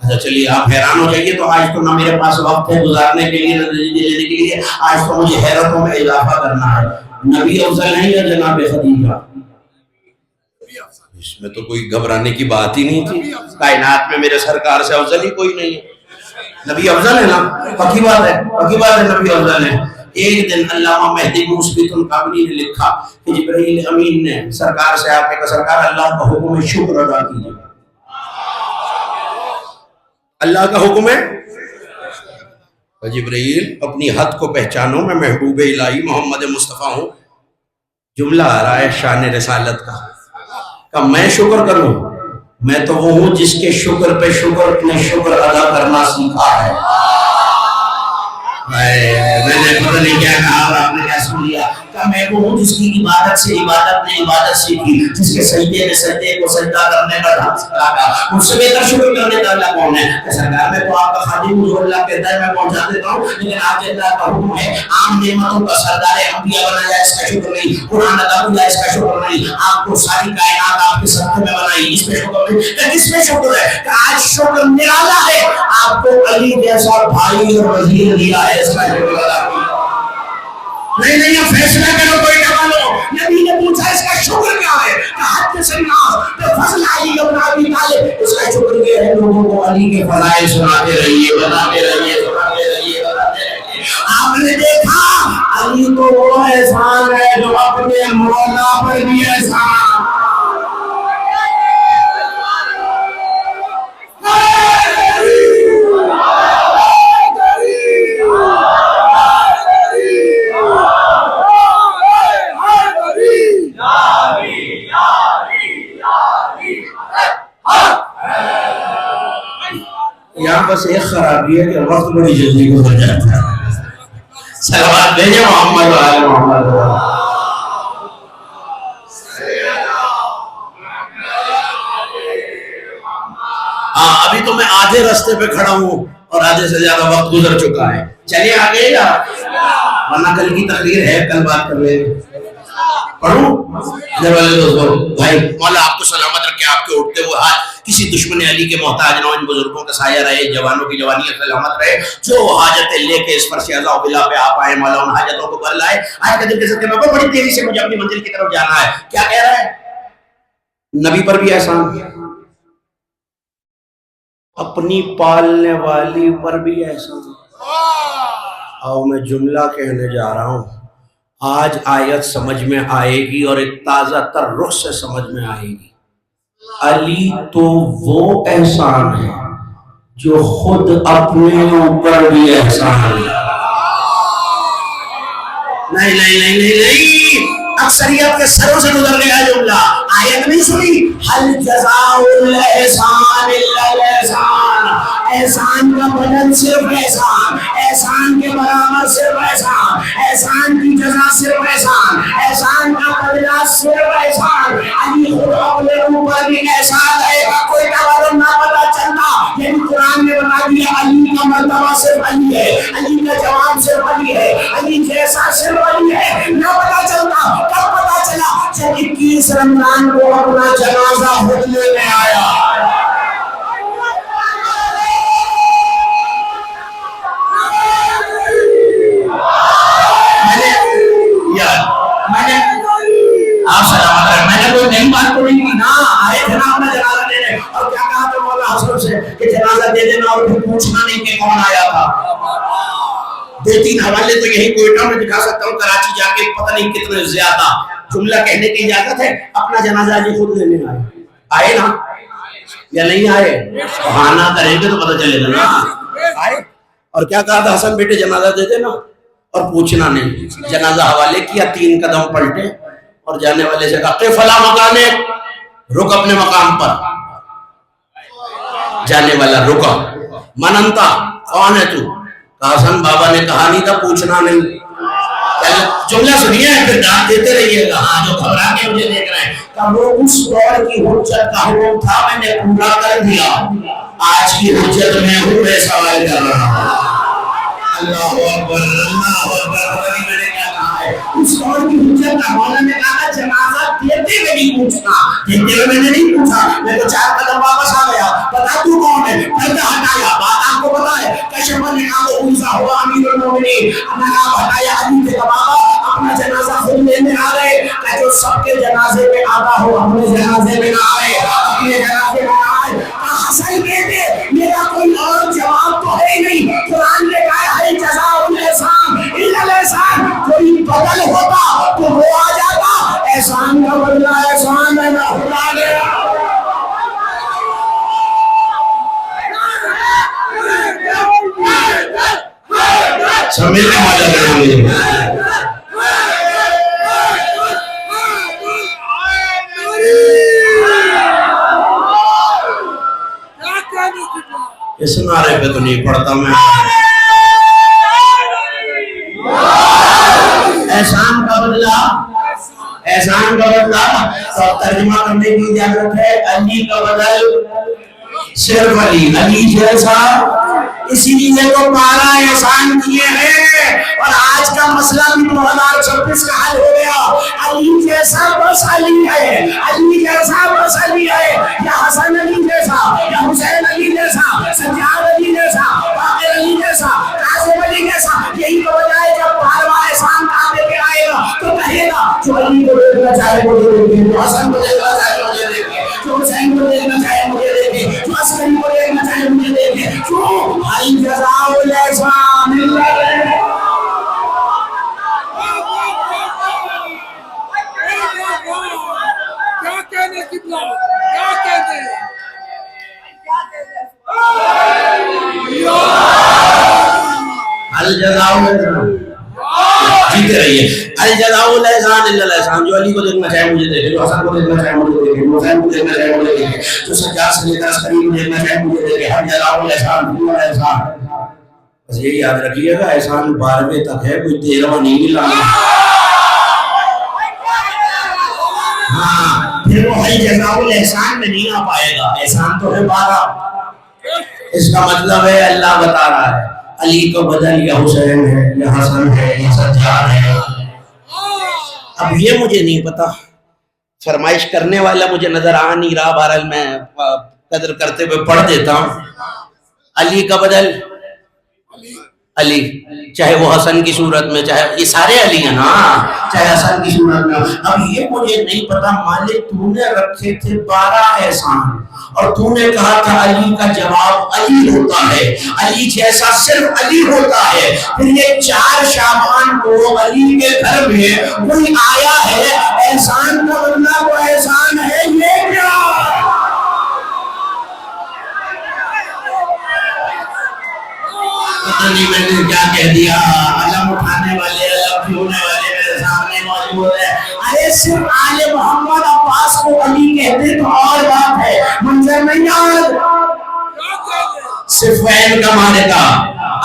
Speaker 1: اچھا چلیے آپ حیران ہو جائیے، تو آج تو نہ میرے پاس وقت ہے گزارنے کے لیے، نہ نتیجے لینے کے لیے، آج تو مجھے حیرتوں میں اضافہ کرنا ہے۔ نبی افضل نہیں ہے جناب خدیجہ؟ اس میں تو کوئی گھبرانے کی بات ہی نہیں تھی، کائنات میں میرے سرکار سے افضل ہی کوئی نہیں ہے۔ نبی افضل ہے نا، پکی بات ہے، پکی بات ہے، نبی افضل ہے۔ ایک دن علامہ مہدی مثبت القابلی نے لکھا کہ جبرائیل امین نے سرکار سے آ کے کہا سرکار اللہ کا حکم ہے شکر ادا کیجیے۔ اللہ کا حکم ہے جبرائیل اپنی حد کو پہچانو، میں محبوب الہی محمد مصطفیٰ ہوں۔ جملہ آ رہا ہے شان رسالت کا، کہ میں شکر کروں، میں تو وہ ہوں جس کے شکر پہ شکر نے شکر ادا کرنا سیکھا ہے۔ میں نے پتہ نہیں کیا کہا اور آپ نے کیا سن لیا کہ میں وہ ہوں جس کی عبادت سے عبادت نے عبادت سیکھی، جس کے سجدے نے سجدے کو سجدہ کرنے کا ڈھنگ سکھا، مجھ سے بہتر شکر کرنے کا اللہ کون ہے؟ کہ سرکار میں تو آپ کا خادم ہوں، جو اللہ کہتا ہے میں پہنچا دیتا ہوں، لیکن آپ اللہ کا حکم ہے عام نعمتوں کا سردار انبیاء بنایا، اس کا شکر نہیں، قرآن عطا کیا اس کا شکر نہیں، آپ کو ساری کائنات آپ کے صدقے میں بنائی اس پہ شکر نہیں، کہ کس پہ شکر ہے؟ کہ آج شکر نرالا ہے، آپ کو علی جیسا بھائی اور وزیر دیا ہے، اس کا شکر ادا نہیں نہیں یہ فیصلہ کرو کوئی نہ لو۔ نبی نے پوچھا اس کا شکر کیا ہے؟ کہ حد سے ناز کہ فضل علی ابن ابی طالب، اس کا شکر یہ ہے لوگوں کو علی کے فضائل سناتے رہیے، بتاتے رہیے، سناتے رہیے، بتاتے رہیے۔ آپ نے دیکھا علی تو وہ احسان ہے جو اپنے مولا پر بھی احسان۔ یہاں بس ایک خرابی ہے کہ وقت بڑی جلدی گزر جاتا ہے۔ صلوات بھیجے محمد و آل محمد۔ ہاں ابھی تو میں آدھے راستے پہ کھڑا ہوں اور آدھے سے زیادہ وقت گزر چکا ہے، چلیے آگے یا ورنہ کل کی تقریر ہے، کل بات کر لیں گے۔ پڑھوں ادھر والے دوستوں، بھائی مولا آپ کو سلامت رکھے، آپ کے اٹھتے ہوئے ہاتھ کسی دشمن علی کے محتاج نہ ہو، ان بزرگوں کا سایہ رہے، جوانوں کی جوانی سلامت رہے، جو حاجتیں لے کے اس فرش عزا و بلا پہ آپ آئے مولا ان حاجتوں کو بھر لائے۔ آج کا دن کے صدقے میں بڑی تیزی سے مجھے اپنی منزل کی طرف جانا ہے۔ کیا کہہ رہا ہے؟ نبی پر بھی احسان، اپنی پالنے والی پر بھی احسان۔ آؤ میں جملہ کہنے جا رہا ہوں، آج آیت سمجھ میں آئے گی اور ایک تازہ تر رخ سے سمجھ میں آئے گی۔ علی تو وہ احسان ہے جو خود اپنے اوپر بھی احسان ہے۔ نہیں نہیں نہیں نہیں نہیں، اکثریت کے سروں سے گزر گیا جملہ، آیت نہیں سنی، حل جزاء الاحسان الا الاحسان، احسان کا بدل صرف احسان، احسان کے برابر صرف احسان، احسان کی جزا صرف احسان، احسان کا بدلہ صرف احسان۔ علی خود اپنے اوپر بھی احسان ہے، کوئی تعارف نہ پتا چلتا، یعنی قرآن نے بتا دیا علی کا مرتبہ صرف علی ہے، علی کا جواب صرف علی ہے، علی جیسا صرف علی ہے، نہ پتا چلتا۔ کب پتا چلا؟ جب 21 رمضان کو اپنا جنازہ خود لینے آیا۔ آپ سلامت رہے، میں نے کوئی نئی بات تو نہیں کی نا، آئے تھے نا اپنا جنازہ دینے، اور کیا کہا تھا مولا حسن سے کہ جنازہ دے دینا اور پھر پوچھنا نہیں کہ کون آیا تھا۔ 2-3 حوالے تو یہی کوئٹہ میں دکھا سکتا ہوں، کراچی جا کے پتہ نہیں کتنے زیادہ۔ جملہ کہنے کی اجازت ہے، اپنا جنازہ جی خود لینے آئے، آئے نا یا نہیں آئے؟ بہانہ کریں گے تو پتہ چلے گا نا آئے۔ اور کیا کہا تھا حسن بیٹے جنازہ دے دینا اور پوچھنا نہیں۔ جنازہ حوالے کیا، 3 قدم پلٹے اور جانے والے سے کہا کہ فلاں مکان ہے، رک اپنے مقام پر۔ جانے والا رکا، مننتا کون ہے تو؟ حسن بابا نے کہا نہیں تھا پوچھنا نہیں۔ جملہ سنیے پھر ڈانٹ دیتے رہیے گا، ہاں جو گھبرا کے مجھے دیکھ رہے ہیں کہ وہ اس دور کی حجت کا حکم تھا، میں نے پورا کر دیا، آج کی حجت میں ہوں، میں سوال کر رہا ہوں۔ اللہ اکبر، اللہ اکبر، میں نے کیا کہا ہے؟ اس دور کی حجت کا مولا نے کہا جنازہ دیتے ہوئے نہیں پوچھنا، دیتے ہوئے میں نے نہیں پوچھا، میں تو 4 قدم واپس آ گیا، بتا تو کون ہے؟ پردہ ہٹایا، بات آپ کو پتا ہے، کشف النقاب عیسیٰ ہوا امیر المومنین، اپنا نام ہٹایا، علی کے بابا اپنا جنازہ خود لینے آ رہے، کہ جو سب کے جنازے میں آتا ہو اپنے جنازے میں نہ آئے، اپنے جنازے میں نہ آئے۔ حسن کہتے میرا کوئی اور جواب تو ہے ہی نہیں، قرآن نے کہا ہے جزاء الاحسان الا الاحسان، کوئی بدل ہوتا تو وہ آ جاتا، احسان کا بدلہ احسان ہے نہ خدا نے۔ سمیرے ماجہ کریں اس نعرے پہ تو نہیں پڑھتا میں۔ احسان کا بدلہ، احسان کا بدلہ تو ترجمہ کرنے کی اجازت ہے، علی کا بدل صرف علی، علی جیسا، اسی لیے تو 12 احسان کیے ہیں، اور آج کا مسئلہ بھی 2026 کا حل ہو گیا۔ علی جیسا بس علی ہے، علی جیسا بس علی ہے، یا حسن علی جیسا، یا حسین علی جیسا، سجاد علی جیسا، باقر علی جیسا، قاسم علی جیسا، یہی تو وجہ ہے جب 12واں احسان کام لے کے آئے گا تو کہے گا جو علی کو دیکھنا چاہے مجھے دیکھے، جو حسن کو دیکھنا چاہے مجھے دیکھے، جو حسین کو دیکھنا چاہے مجھے دیکھے، جو عسکری کو دیکھنا چاہے مجھے دیکھے، کیوں؟ الجزاء الاحسان
Speaker 2: کیا کہنے کی بلاؤ، کیا کہتے ہیں؟
Speaker 1: الجزاء الاحسان جیتے رہیے، الجزاء الاحسان الا الاحسان، جو علی کو دیکھنا چاہے مجھے دیکھے، جو حسن کو دیکھنا چاہے مجھے دیکھے، جو حسین کو دیکھنا چاہے مجھے دیکھے، جو سجاد سے لے کر عسکری کو دیکھنا چاہے مجھے دیکھے، الجزاء الاحسان الا الاحسان۔ بس یہی یاد رکھیے گا، احسان 12ویں تک ہے، کوئی 13واں نہیں ملانا۔ ہاں پھر وہ الجزاء الاحسان میں نہیں آ پائے گا، احسان تو ہے 12۔ اس کا مطلب ہے اللہ بتا رہا ہے علی کا بدل یا حسین ہے یا حسن ہے یا سجاد ہے۔ اب یہ مجھے نہیں پتا، فرمائش کرنے والا مجھے نظر آ نہیں رہا، بہرحال میں قدر کرتے ہوئے پڑھ دیتا ہوں۔ علی کا بدل علی، چاہے وہ حسن کی صورت میں، چاہے یہ سارے علی ہیں نا، چاہے حسن کی صورت میں۔ اب یہ مجھے نہیں پتا مالک تو نے رکھے تھے 12 احسان، اور تو نے کہا تھا علی کا جواب علی ہوتا ہے، علی جیسا صرف علی ہوتا ہے، پھر یہ 4 شعبان کو علی کے گھر میں کوئی آیا ہے، احسان کا بدلہ وہ احسان ہے، یہ کیا؟ پتہ نہیں میں نے کیا کہہ دیا، علم اٹھانے والے، علم چھوڑنے والے میرے سامنے موجود ہے۔ ارے صرف آل محمد عباس کو علی کہتے تو اور بات ہے، منظر نہیں یاد؟ صفین کا مالکہ،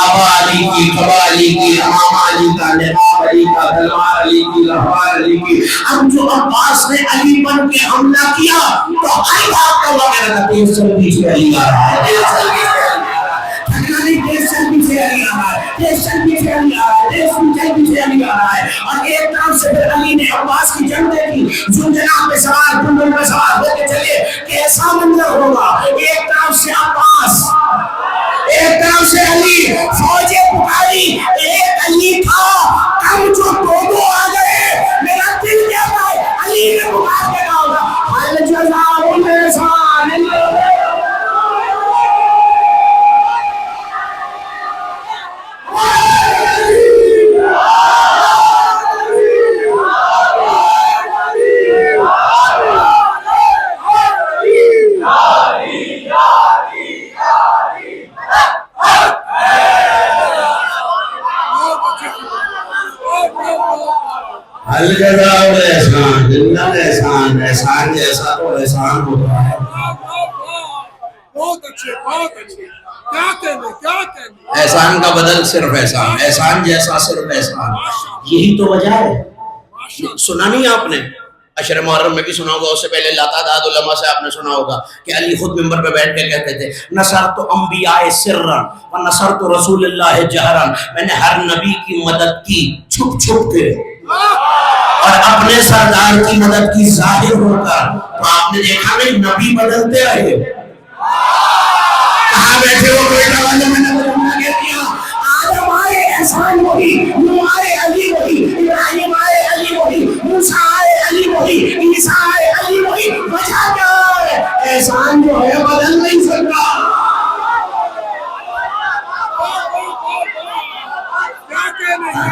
Speaker 1: ابا علی کی، قبا علی کی، امام علی کا، نقاب علی کا، تلوار علی کی، لہوار علی کی۔ اب جو عباس نے علی بن کے حملہ کیا تو ہر بات کا وغیرہ کا 3 سال پیچھے علی آ رہا ہے، 3 سال پیچھے علی آ رہا ہے، 3 سال پیچھے علی آ رہا ہے، 3 سال پیچھے علی آ رہا ہے، 3 سال پیچھے علی آ رہا ہے۔ اور ایک طرف سے پھر علی نے عباس کی جنگ دیکھی، زنجنا پہ سوار، کنڈل پہ سوار ہو کے چلے، کیسا منظر ہوگا، ایک طرف سے عباس، ایک طرف سے علی، فوجیں پکاری، ایک علی تھا، کم جو 2 آ گئے، میرا دل کہتا ہے علی نے پکار کے کہا ہوگا الجزاء الاحسان۔ الجزاء الاحسان الا الاحسان، احسان جیسا تو احسان ہوتا ہے۔
Speaker 2: بہت اچھے، بہت اچھے، کیا کہنے، کیا کہنے۔
Speaker 1: احسان کا بدل صرف احسان، احسان جیسا صرف احسان، یہی تو وجہ ہے۔ سنا نہیں آپ نے؟ عشر محرم میں بھی سنا ہوگا، اس سے پہلے لاتعداد علماء سے آپ نے سنا ہوگا کہ علی خود منبر پہ بیٹھ کے کہتے تھے نصرت انبیاء سرا و نصرت رسول اللہ جہرا، میں نے ہر نبی کی مدد کی چھپ چھپ کے اور اپنے سردار کی مدد کی ظاہر ہو کر۔ تو آپ نے دیکھا نہیں نبی بدلتے رہے، کہاں بیٹھے ہو بیٹا والے میں نے بدلنا کہہ دیا، آدم آئے احسان وہی، نوح آئے علی وہی، ابراہیم آئے علی وہی، موسیٰ آئے علی وہی، عیسیٰ آئے علی وہی، وجہ کیا ہے؟ احسان جو ہے بدل نہیں سکتا۔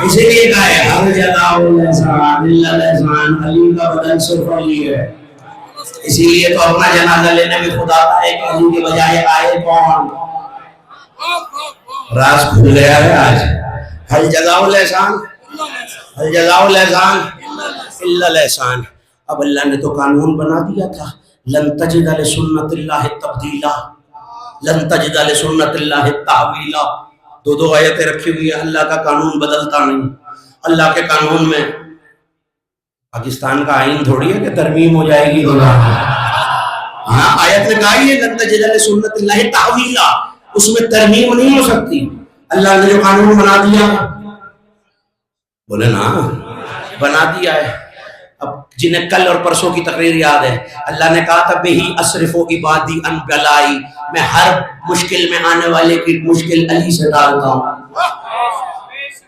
Speaker 1: اسی لیے کہا ہے الجزاء الاحسان الا الاحسان، علی کا بدل صرف علی ہے۔ اسی لیے تو اپنا جنازہ لینے میں خدا آتا ہے کہ علی کے بجائے آئے کون؟ راز کھل گیا ہے آج۔ الجزاء الاحسان الجزاء الاحسان الا الاحسان۔ اب اللہ نے تو قانون بنا دیا تھا، لن تجد لسنت اللہ تبدیلا، لن تجد لسنت اللہ تحویلا۔ 2 آیتیں رکھی ہوئی ہیں، اللہ کا قانون بدلتا نہیں۔ اللہ کے قانون میں پاکستان کا آئین تھوڑی ہے کہ ترمیم ہو جائے گی ہاں آیت نے کہا یہ لن تجد لسنت اللہ تحویلا، اس میں ترمیم نہیں ہو سکتی، اللہ نے جو قانون بنا دیا بولے نا بنا دیا ہے۔ اب جنہیں کل اور پرسوں کی تقریر یاد ہے، اللہ نے کہا تھا بہی اصرف عبادی ان بلائی، میں ہر مشکل میں آنے والے کی مشکل علی سے ڈالتا ہوں۔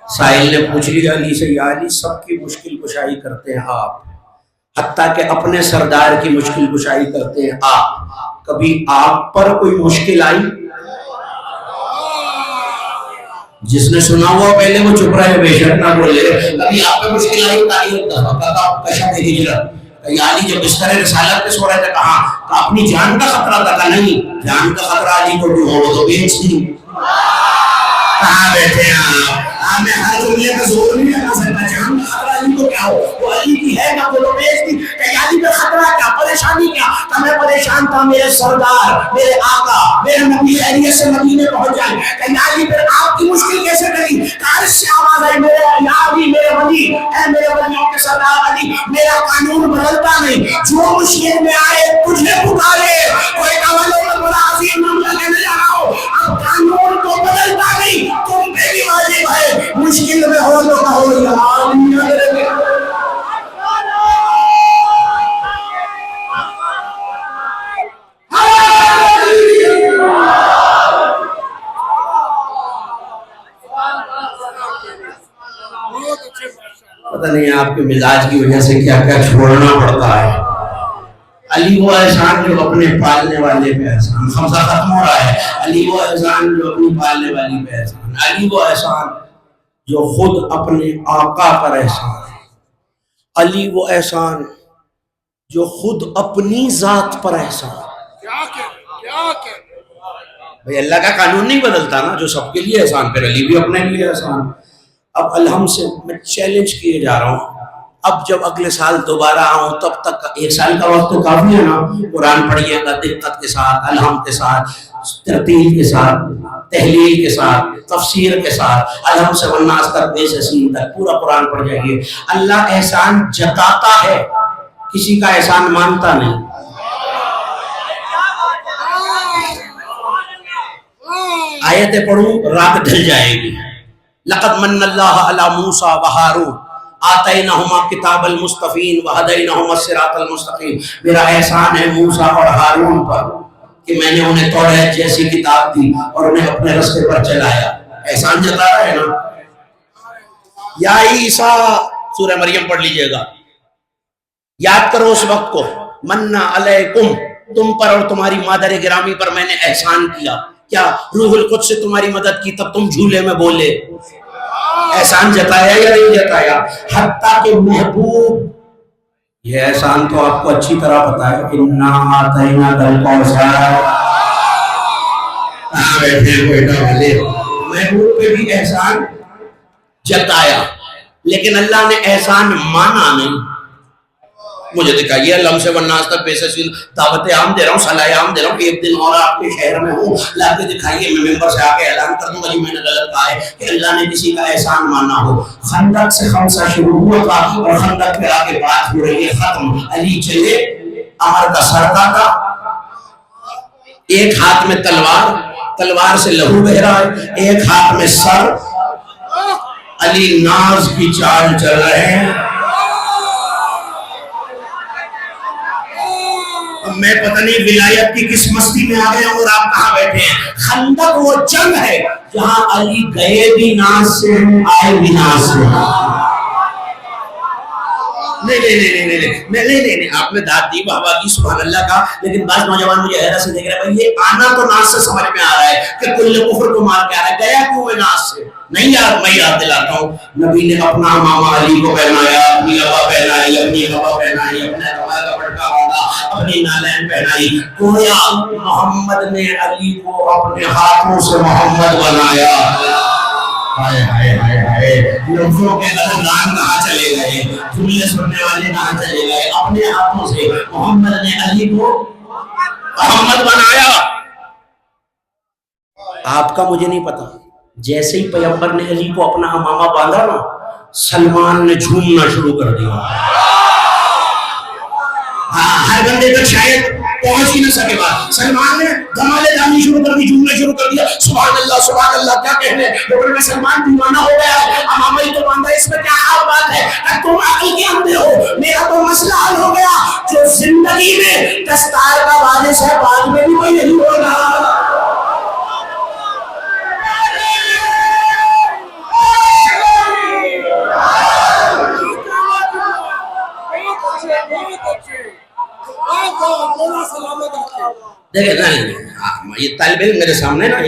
Speaker 1: سائل نے پوچھ لیا علی سے، یا علی سب کی مشکل کشائی کرتے ہیں آپ، حتیٰ کہ اپنے سردار کی مشکل کشائی کرتے ہیں آپ، کبھی آپ پر کوئی مشکل آئی؟ جس نے سنا ہوا پہلے وہ چپ رہے، بے شک نہ بولے۔ کبھی آپ پہ مشکل آئی؟ یا علی جب بستر رسالت پہ سو رہے تھے کہا اپنی جان کا خطرہ تھا، کہا نہیں جان کا خطرہ علی کو بھی ہو تو بیچ دی۔ کہاں بیٹھے ہیں آپ؟ میں ہر جملے کا زور نہیں لگا سکتا، جان کا خطرہ علی کو کیا ہو، وہ علی کی ہے نہ بولو بیچ دی۔ کہ علی پہ خطرہ کیا، پریشانی کیا؟ کہ میں پریشان تھا میرے سردار میرے آقا میرے نبی خیریت سے مدینے پہنچ جائیں۔ کہ علی پہ آپ کی مشکل کیسے گئی؟ کہ عرش سے آواز آئی میرے یا علی میرے ولی، اے میرے ولیوں کے سردار علی، میرا قانون بدلتا نہیں، جو مشکل میں آئے تجھے پکارے، کوئی قانون بڑا عظیم معاملہ کہنے جا رہا ہو، اب قانون تو بدلتا نہیں، تم پہ بھی واجب ہے، مشکل میں ہو تو کہو یا علی۔ پتہ نہیں آپ کے مزاج کی وجہ سے کیا کیا چھوڑنا پڑتا ہے۔ علی وہ احسان جو اپنے پالنے والے پہ احسان، خمسہ ختم ہو رہا ہے، علی وہ احسان جو اپنی پالنے والی پہ احسان، علی وہ احسان جو خود اپنے آقا پر احسان، علی وہ احسان جو خود اپنی ذات پر احسان۔ بھئی اللہ کا قانون نہیں بدلتا نا، جو سب کے لیے احسان پھر علی بھی اپنے لیے احسان۔ اب الحمد سے میں چیلنج کیے جا رہا ہوں، اب جب اگلے سال دوبارہ آؤں تب تک ایک سال کا وقت تو کافی ہے نا، قرآن پڑھیے گا دقت کے ساتھ، الحمد کے ساتھ، ترتیل کے ساتھ، تحلیل کے ساتھ، تفسیر کے ساتھ، الحمد سے والناس تک بے سے سین تک پورا قرآن پڑھ جائیے۔ اللہ احسان جتاتا ہے، کسی کا احسان مانتا نہیں۔ آیتیں پڑھوں رات ڈھل جائے گی۔ لقد من اللہ علی موسیٰ و ہارون آتینہما کتاب المصطفین وہدینہما الصراط المستقیم، میرا احسان ہے موسیٰ اور ہارون پر کہ میں نے انہیں توریت جیسی کتاب دی اور انہیں اپنے رستے پر چلایا۔ احسان جتا رہا ہے نا۔ یا عیسیٰ، سورہ مریم پڑھ لیجئے گا، یاد کرو اس وقت کو، منّا علیکم، تم پر اور تمہاری مادر گرامی پر میں نے احسان کیا، کیا روح القدس سے تمہاری مدد کی، تب تم جھولے میں بولے۔ احسان جتایا یا نہیں جتایا؟ حتیٰ کہ محبوب، یہ احسان تو آپ کو اچھی طرح پتا ہے، اِنَّا أَعْطَيْنَاكَ الْكَوْثَرَ، محبوب پہ بھی احسان جتایا، لیکن اللہ نے احسان مانا نہیں۔ مجھے دکھائیے اللہ سے والناس تک پیسے سے دعوت عام دے رہا ہوں، صلاح عام دے رہا ہوں، ایک دن اور آپ کے شہر میں ہوں، لا کے دکھائیے، میں ممبر سے آگے اعلان کر دوں گا جی میں نے غلط کہا ہے کہ اللہ نے کسی کا احسان مانا ہو۔ خندق سے خمسہ شروع ہوا تھا اور خندق پہ آگے بات ہو رہی ہے ختم۔ علی چلے، عمر کا سردہ تھا، ایک ہاتھ میں تلوار، تلوار سے لہو بہ رہا ہے، ایک ہاتھ میں سر، علی ناز کی چال چل رہے ہیں۔ میں پتہ نہیں ولایت کی کس مستی میں آ گئے اور آپ کہاں بیٹھے ہیں۔ خندق وہ جنگ ہے جہاں علی گئے بھی ناز سے آئے بھی ناز سے۔ نہیں، آپ نے داد دی، واہ واہ کی، سبحان اللہ کا، لیکن بعض نوجوان مجھے حیرت سے دیکھ رہے ہیں، بھائی یہ آنا تو ناز سے سمجھ میں آ رہا ہے کہ کل کفر کو مار کے آ رہا ہے، گیا کیوں ہے ناز سے؟ نہیں یار، میں یاد دلاتا ہوں، نبی نے اپنا امامہ علی کو پہنایا، اپنی ابا پہنائی، اپنی ابا پہنائی، اپنے ابا کا پٹکا باندھا، اپنی نالین پہنائی، گویا محمد نے علی کو اپنے ہاتھوں سے محمد بنایا۔ ہائے ہائے ہائے ہائے، لفظوں کے قدردان کہاں چلے گئے، جملے سننے والے کہاں چلے گئے، اپنے ہاتھوں سے محمد نے علی کو محمد بنایا۔ آپ کا مجھے نہیں پتا، جیسے ہی پیغمبر نے علی کو اپنا امامہ باندھا نا، سلمان نے جھومنا شروع کر دیا. ہر بندے تک شاید پہنچ ہی نہ سکے بات. سلمان نے دھمالے دھامی شروع کر دی, جھومنا شروع کر دیا. سبحان اللہ کیا کہنے. لوگوں نے سلمان دیوانہ ہو گیا ہے. امام علی تو باندھا, اس میں کیا حال بات ہے, تم عقل کے اندھے ہو, میرا تو مسئلہ حل ہو گیا. جو زندگی میں دستار کا وارث ہے بعد میں بھی کوئی نہیں ہوگا. دیکھیں یہ طالب علم میرے سامنے نا,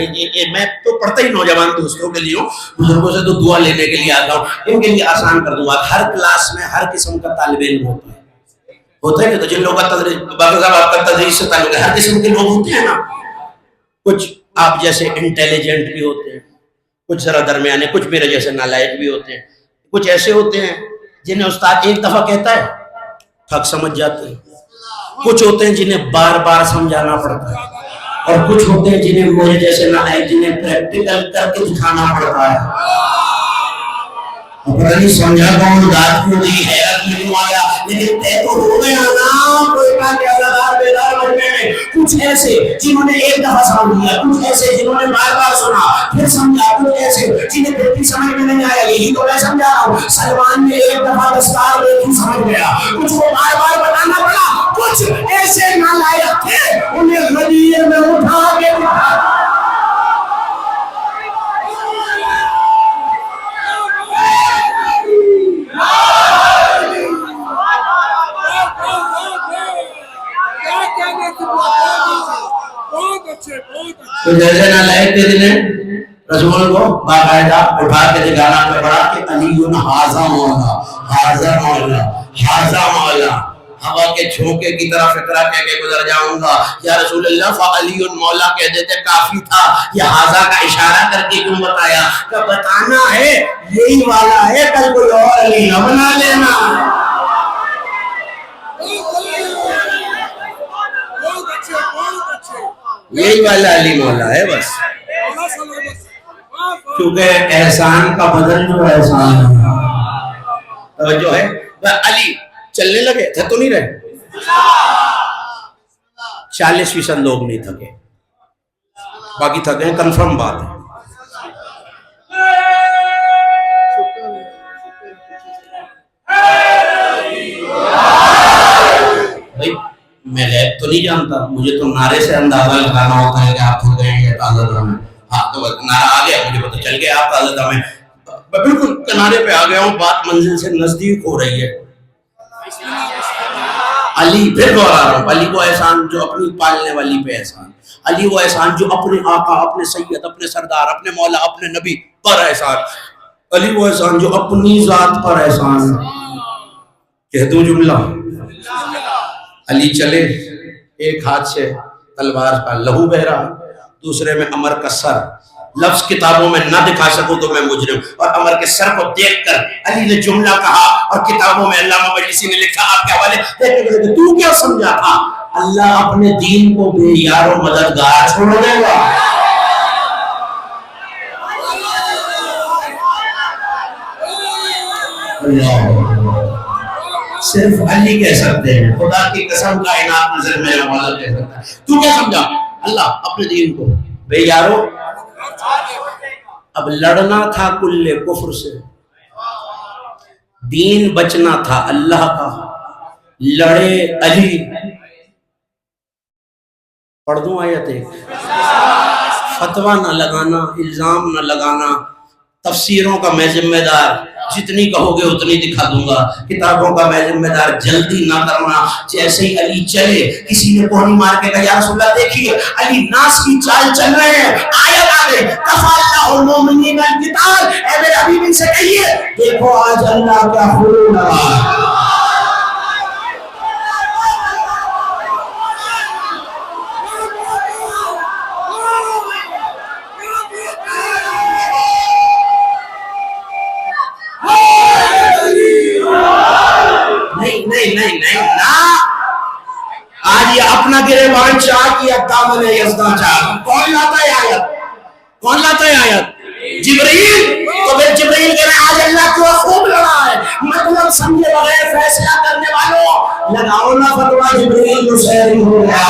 Speaker 1: میں تو پڑھتا ہی نوجوان دوستوں کے لیے ہوں, بزرگوں سے تو دعا لینے کے لیے آتا ہوں, ان کے لیے آسان کر دوں گا. ہر کلاس میں ہر قسم کا طالب علم ہوتا ہے نا. تو جن لوگوں کا تدریس, باقی صاحب آپ کا تدریس سے تعلق ہے, ہر قسم کے لوگ ہوتے ہیں نا. کچھ آپ جیسے انٹیلیجنٹ بھی ہوتے ہیں, کچھ ذرا درمیانے, کچھ میرے جیسے نالائق بھی ہوتے ہیں, کچھ ایسے ہوتے ہیں جنہیں استاد ایک دفعہ کہتا ہے تھک سمجھ جاتے ہیں, کچھ ہوتے ہیں جنہیں بار بار سمجھانا پڑتا ہے, اور کچھ ہوتے ہیں جنہیں مجھے جیسے نالائق جنہیں پریکٹیکل کر کے دکھانا پڑتا ہے. پتہ نہیں سمجھا کون, داد کیوں نہیں, حیرت نہیں آیا, لیکن طے تو ہو گیا نا. کوئی کا کیا لگار بیدار بننے میں. کچھ ایسے جنہوں نے ایک دفعہ سمجھ لیا, کچھ ایسے جنہوں نے بار بار سنا پھر سمجھا, کچھ ایسے جنہیں پھر سمجھ میں نہیں آیا. یہی تو میں سمجھا رہا ہوں. سلمان نے ایک دفعہ دستار دیکھی سمجھ گیا, کچھ کو بار بار بتانا پڑا. کچھ ایسے نالائق تھے, انہیں غدیر میں اٹھا کے بٹھا. تو جیسے نالائق تھے جنہیں رسول کو باقاعدہ اٹھا کے دکھانا پڑا کہ علی ھذا مولا, ھذا مولا, ھذا مولا. ہوا کے جھونکے کی طرح فکرہ کہہ کے گزر جاؤں گا. یا رسول اللہ فعلی مولا کہہ دیتے کافی تھا, یہ ھذا کا اشارہ کر کے کیوں بتایا؟ کہ بتانا ہے یہی والا ہے, کل کوئی اور علی نہ بنا لینا. یہی والا علی مولا ہے بس. کیونکہ احسان کا بدل جو احسان ہے, توجہ ہے. علی چلنے لگے, تھے تو نہیں رہے, 40% لوگ نہیں تھکے, باقی تھکے, کنفرم بات ہے. بھائی میں غیب تو نہیں جانتا, مجھے تو نعرے سے اندازہ لگانا ہوتا ہے کہ آپ تھک گئے ہیں تازہ دم ہے. ہاں تو نعرہ آ گیا, مجھے پتہ چل گیا آپ تازہ دم ہے, میں بالکل کنارے پہ آ گیا ہوں, بات منزل سے نزدیک ہو رہی ہے. علی پھر دوہرا رہا ہوں, علی وہ احسان جو اپنی پالنے والی پہ احسان, علی وہ احسان جو اپنے آقا, اپنے سید, اپنے سردار, اپنے مولا, اپنے نبی پر احسان, علی وہ احسان جو اپنی ذات پر احسان. کہہ دوں جملہ, علی چلے, ایک ہاتھ سے تلوار کا لہو بہ رہا, دوسرے میں عمر کا سر. لفظ کتابوں میں نہ دکھا سکوں تو میں مجرم, اور عمر کے سر کو دیکھ کر علی نے جملہ کہا, اور کتابوں میں علامہ مجلسی نے لکھا آپ کے حوالے دیکھ کے تو کیا سمجھا تھا؟ اللہ اپنے دین کو بے یار و مددگار چھوڑ دے گا. صرف علی کہہ سکتے ہیں, خدا کی قسم کائنات نظر میرا مولا کہہ سکتا ہے. تو کیا سمجھا؟ اللہ اپنے دین کو بے یارو. اب لڑنا تھا کل کفر سے, دین بچنا تھا اللہ کا, لڑے علی. پڑھ دوں آیت ایک, فتویٰ نہ لگانا, الزام نہ لگانا, تفسیروں کا میں ذمہ دار, جتنی کہو گے اتنی دکھا دوں گا, کتابوں کا میں ذمہ دار, جلدی نہ کرنا. جیسے ہی علی چلے, کسی نے کوہنی مار کے کہا یا رسول اللہ دیکھیے علی ناس کی چال چل رہے ہیں, آیت آ گئی کفی اللہ المؤمنین القتال. اے میرے حبیب ان سے کہیے دیکھو آج اللہ کیا حلول رہا ہے. نہیں آج یہ اپنا گریبان چاہ کیا دامن یزداں چاہ. کون لاتا ہے آیت؟ کون لاتا ہے آیت؟ جبرائیل تو پھر جبرائیل کہہ رہے ہیں آج اللہ کو خوب لڑا ہے، مطلب سمجھے بغیر فیصلہ کرنے والوں لگاؤ نا فتویٰ، جبرائیل نصیری ہو گیا۔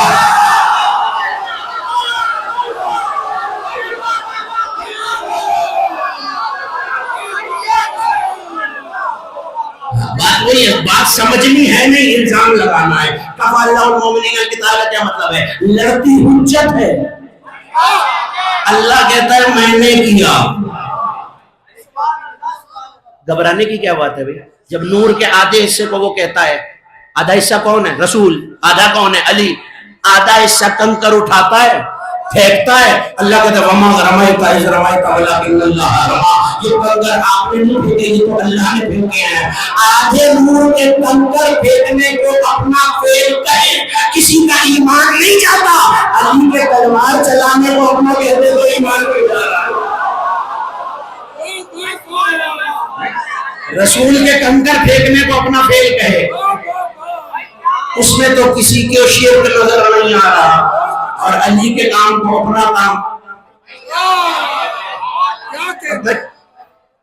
Speaker 1: بات وہی ہے، بات سمجھنی ہے نہیں، الزام لگانا ہے۔ کفا اللہ المؤمنین القتال کا کیا مطلب ہے؟ لڑتی حجت ہے۔ اللہ کہتا ہے میں نے کیا۔ گھبرانے کی کیا بات ہے بھئی؟ جب نور کے آدھے حصے کو وہ کہتا ہے، آدھا حصہ کون ہے؟ رسول، آدھا کون ہے؟ علی، آدھا حصہ کنکر اٹھاتا ہے پھینکتا ہے، اللہ کہتا ہے وَمَا رَمَيْتَ إِذْ رَمَيْتَ وَلَكِنَّ اللَّهَ رَمَىٰ، یہ کنکر آپ نے نہیں پھینکے، یہ تو اللہ نے پھینکے ہیں۔ آدھے نور کے کنکر پھینکنے کو اپنا فعل کہیں، کسی کا ایمان نہیں جاتا، علی کے تلوار چلانے کو اپنا کہتے تو ایمان نہیں جا رہا ہے۔ رسول کے کنکر پھینکنے کو اپنا فعل کہے، اس میں تو کسی کے شرک نظر نہیں آ رہا، اور علی کے کام کو اپنا کام۔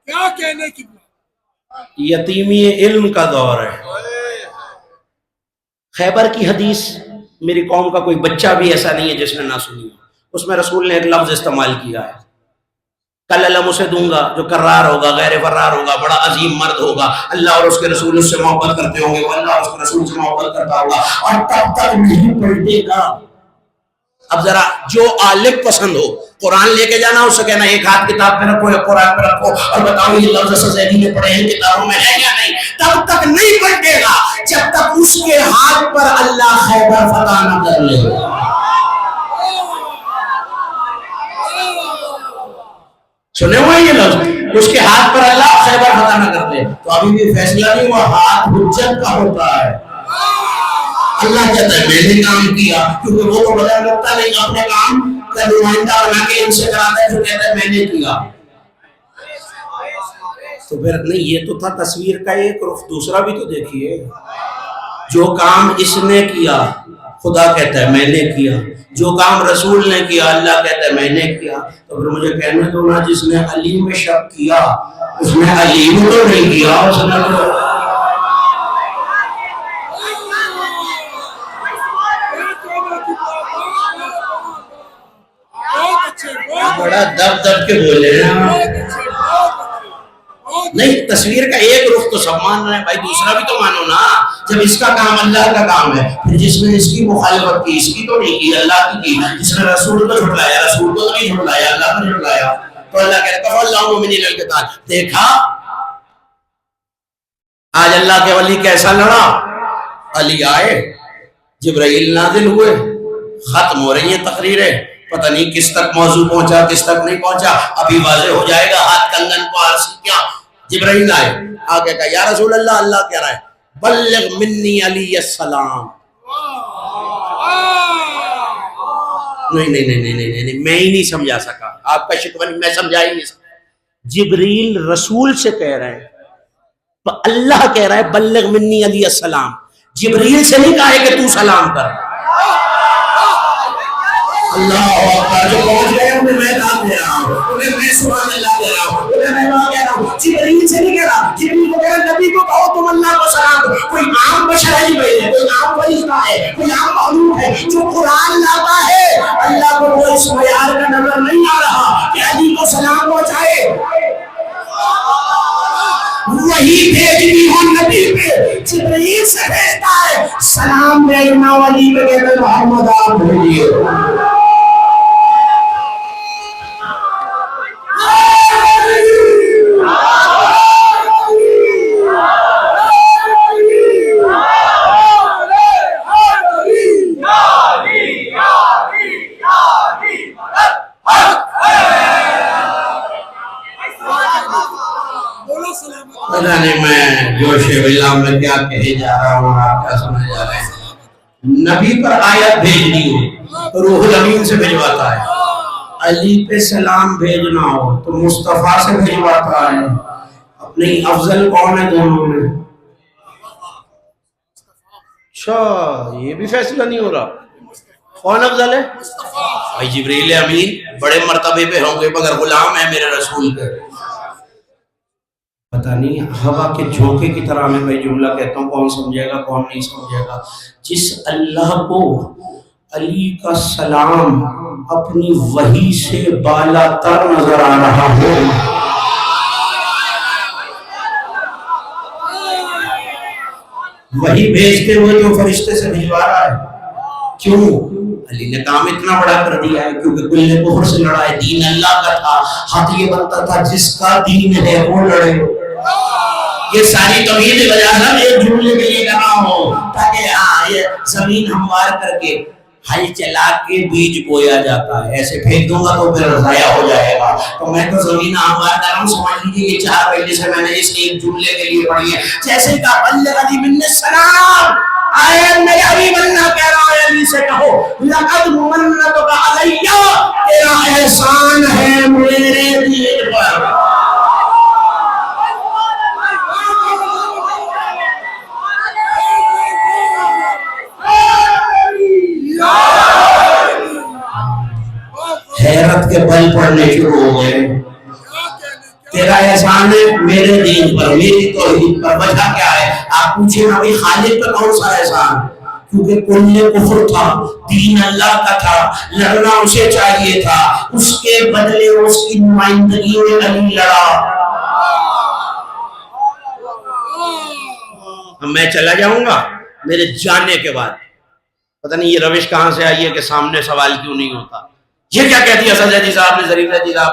Speaker 2: کیا کہنے کی
Speaker 1: یتیمی علم کا دور ہے۔ خیبر کی حدیث میری قوم کا کوئی بچہ بھی ایسا نہیں ہے جس نے نہ سنی ہو، اس میں رسول نے ایک لفظ استعمال کیا ہے، کل علم اسے دوں گا جو کرار ہوگا، غیر فرار ہوگا، بڑا عظیم مرد ہوگا، اللہ اور اس کے رسول اس سے محبت کرتے ہوں گے، وہ اللہ اور اس کے رسول سے محبت کرتا ہوگا، اور تب تک نہیں پلٹے گا۔ اب ذرا جو عالم پسند ہو، قرآن لے کے جانا، اس سے کہنا ایک ہاتھ کتاب پہ رکھو یا قرآن پہ رکھو اور بتاؤ یہ لفظ سزیدی نے پڑھے ہیں کتابوں میں ہے یا نہیں، تب تک نہیں پلٹے گا جب تک اس کے ہاتھ پر اللہ خیبر فتح نہ کر لے۔ سنے ہوئے یہ لفظ، اس کے ہاتھ پر اللہ خیبر فتح نہ کر لے، تو ابھی بھی فیصلہ نہیں ہوا، ہاتھ حجت کا ہوتا ہے۔ اللہ کہتا ہے میں نے کام کیا، کیونکہ وہ تو بدل لگتا نہیں، اپنے کام کا نمائندہ بنا کے ان سے کراتا ہے جو کہتا ہے میں نے کیا۔ تو پھر نہیں، یہ تو تھا تصویر کا ایک رخ، دوسرا بھی تو دیکھیے، جو کام اس نے کیا خدا کہتا ہے میں نے کیا، جو کام رسول نے کیا اللہ کہتا ہے میں نے کیا۔ تو پھر مجھے کہنے دو نا، جس نے علی میں شک کیا اس نے علی میں تو نہیں کیا، اس نے تو بڑا دب دب کے بولے ہیں۔ نہیں، تصویر کا ایک رخ تو سب مان رہے ہیں بھائی، دوسرا بھی تو مانو نا، جب اس کا کام اللہ کا کام ہے، پھر جس نے اس کی مخالفت کی، اس کی تو نہیں کی، اللہ کی کی، جس نے رسول کو جھٹلایا، رسول کو نہیں جھٹلایا، اللہ کو جھٹلایا، تو اللہ کہتا ہے اللہ المؤمنین القتال۔ دیکھا آج اللہ کے ولی کیسا لڑا، علی آئے، جبرائیل نازل ہوئے، ختم ہو رہی ہیں تقریریں، پتہ نہیں کس تک موضوع پہنچا کس تک نہیں پہنچا، ابھی واضح ہو جائے گا، ہاتھ کنگن کو عرصی کیا۔ جبرائیل آئے، آگے کہا یا رسول اللہ، اللہ کہہ رہا ہے بلغ منی علی السلام۔ نہیں، میں ہی نہیں سمجھا سکا، آپ کا شکوہ نہیں، میں سمجھا ہی نہیں سکا۔ جبریل رسول سے کہہ رہے ہیں، تو اللہ کہہ رہا ہے بلغ منی علی السلام، جبریل سے نہیں کہا ہے کہ تو سلام کر۔ اللہ اکبر، جو پہنچ گئے انہیں میں دام دے رہا ہوں، انہیں میں سبحان اللہ دے رہا ہوں، انہیں میں وہاں کہہ رہا ہوں، جبریل سے نہیں کہہ رہا، جبریل کو کہہ رہا نبی کو کہو تم اللہ کو سلام دو۔ کوئی عام بشر ہے نہیں، کوئی عام فرشتہ ہے، کوئی عام معلوم ہے، جو قرآن لاتا ہے، اللہ کو وہ اس معیار کا نظر نہیں آ رہا کہ علی کو سلام پہنچائے، وہی بھیجنی ہو نبی پہ، جبریل سے بھیجتا ہے، سلام بھیجنا ولی پہ کہتے ہیں محمد آپ بھیجیے۔ پتہ نہیں میں جوش باللہ میں کیا کہے جا رہا ہوں، آپ کیا سمجھ جا رہے ہیں۔ نبی پر آیت بھیجنی ہو روح الامین سے بھیجواتا ہے، علی پہ سلام بھیجنا ہو تو مصطفیٰ سے بھیجواتا ہے۔ اپنی افضل کون ہے دونوں میں؟ اچھا، یہ بھی فیصلہ نہیں ہو رہا کون افضل ہے؟ بھائی جبریل امین بڑے مرتبے پہ ہوں گے مگر غلام ہے میرے رسول کے. پتہ نہیں ہوا کے جھونکے کی طرح میں بھائی جملہ کہتا ہوں، کون سمجھے گا کون نہیں سمجھے گا. جس اللہ کو علی کا سلام اپنی وحی سے بالا تر نظر آ رہا ہو، وہی بھیجتے ہوئے جو فرشتے سے بھجوا رہا ہے. کیوں؟ علی نے کام اتنا بڑا کر دیا ہے کیونکہ کل نے کفر سے لڑا ہے. دین اللہ کا تھا، حق یہ بنتا تھا جس کا دین ہے وہ لڑے. یہ ساری توحید کی وجہ سے ایک جملے کے لیے کہا ہو تاکہ یہ زمین ہموار کر کے ہل چلا کے بیج بویا جاتا ہے. ایسے پھینک دوں گا تو پھر ضائع ہو جائے گا. تو میں تو زمین ہموار کر رہا ہوں. سمجھ لیجیے یہ 4 پہلے سے میں نے اس ایک جملے کے لیے پڑھی ہے. جیسے کہ بلغنی من السلام، آئے میرے حبیب اللہ کہہ رہا ہے علی سے کہو لقد ممنتک علی، تیرا احسان ہے میرے دین پر. حیرت کے بل پڑنے شروع ہو گئے. تیرا احسان ہے میرے دین پر، میری توحید پر. وجہ کیا ہے؟ آپ پوچھیں نا بھائی خالق کا کون سا احسان؟ کیونکہ کل کفر تھا، دین اللہ کا تھا، لڑنا اسے چاہیے تھا، اس کے بدلے اس کی نمائندگی میں علی لڑا. میں چلا جاؤں گا میرے جانے کے بعد. پتہ نہیں یہ روش کہاں سے آئی ہے کہ سامنے سوال کیوں نہیں ہوتا. یہ کیا کہتی ہے اسد زیدی صاحب نے، ظریف زیدی صاحب،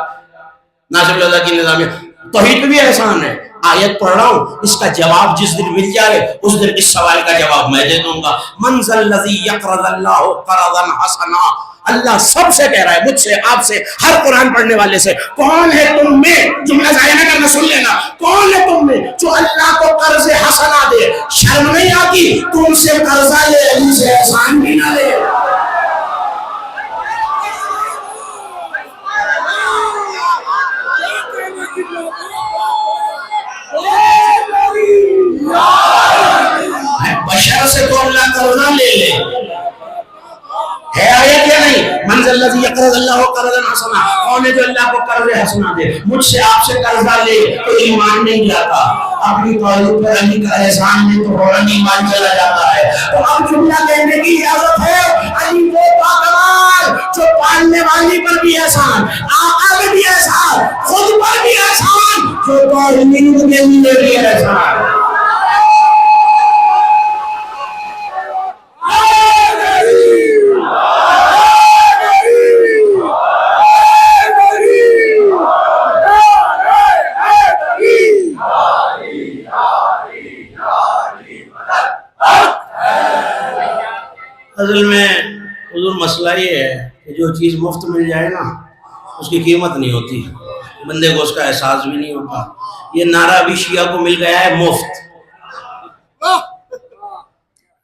Speaker 1: ناصر اللہ کی نظامیہ؟ توحید پہ بھی احسان ہے. آیت پڑھ رہا ہوں، اس کا جواب جس دن مل جائے اس دن اس سوال کا جواب میں دے دوں گا. من ذا الذی یقرض اللہ قرضا حسنا. اللہ سب سے کہہ رہا ہے، مجھ سے، آپ سے، ہر قرآن پڑھنے والے سے. کون ہے تم میں، جملہ ضائع نہ کرنا، سن لینا، کون ہے تم میں جو اللہ کو قرض حسنا دے؟ شرم نہیں آتی؟ تم سے قرضہ لے، علی سے احسان بھی نہ لے. بشر سے تو اللہ قرضہ لے لے. ہے آیت یا نہیں؟ من ذا الذی یقرض اللہ قرضا حسنا. کون ہے جو اللہ کو قرض حسنا دے؟ مجھ سے، آپ سے قرضہ لے تو ایمان نہیں جاتا. اپنی توحید پر علی کا احسان لے تو فوراً ایمان چلا جاتا ہے. تو اب جملہ کہنے کی اجازت ہے. علی وہ باکمال جو پالنے والی پر بھی احسان، آقا پر بھی احسان، خود پر بھی احسان، جو توحید کے لیے بھی احسان. اصل میں حضور مسئلہ یہ ہے کہ جو چیز مفت مل جائے نا اس کی قیمت نہیں ہوتی، بندے کو اس کا احساس بھی نہیں ہوتا. یہ نعرہ بھی شیعہ کو مل گیا ہے مفت.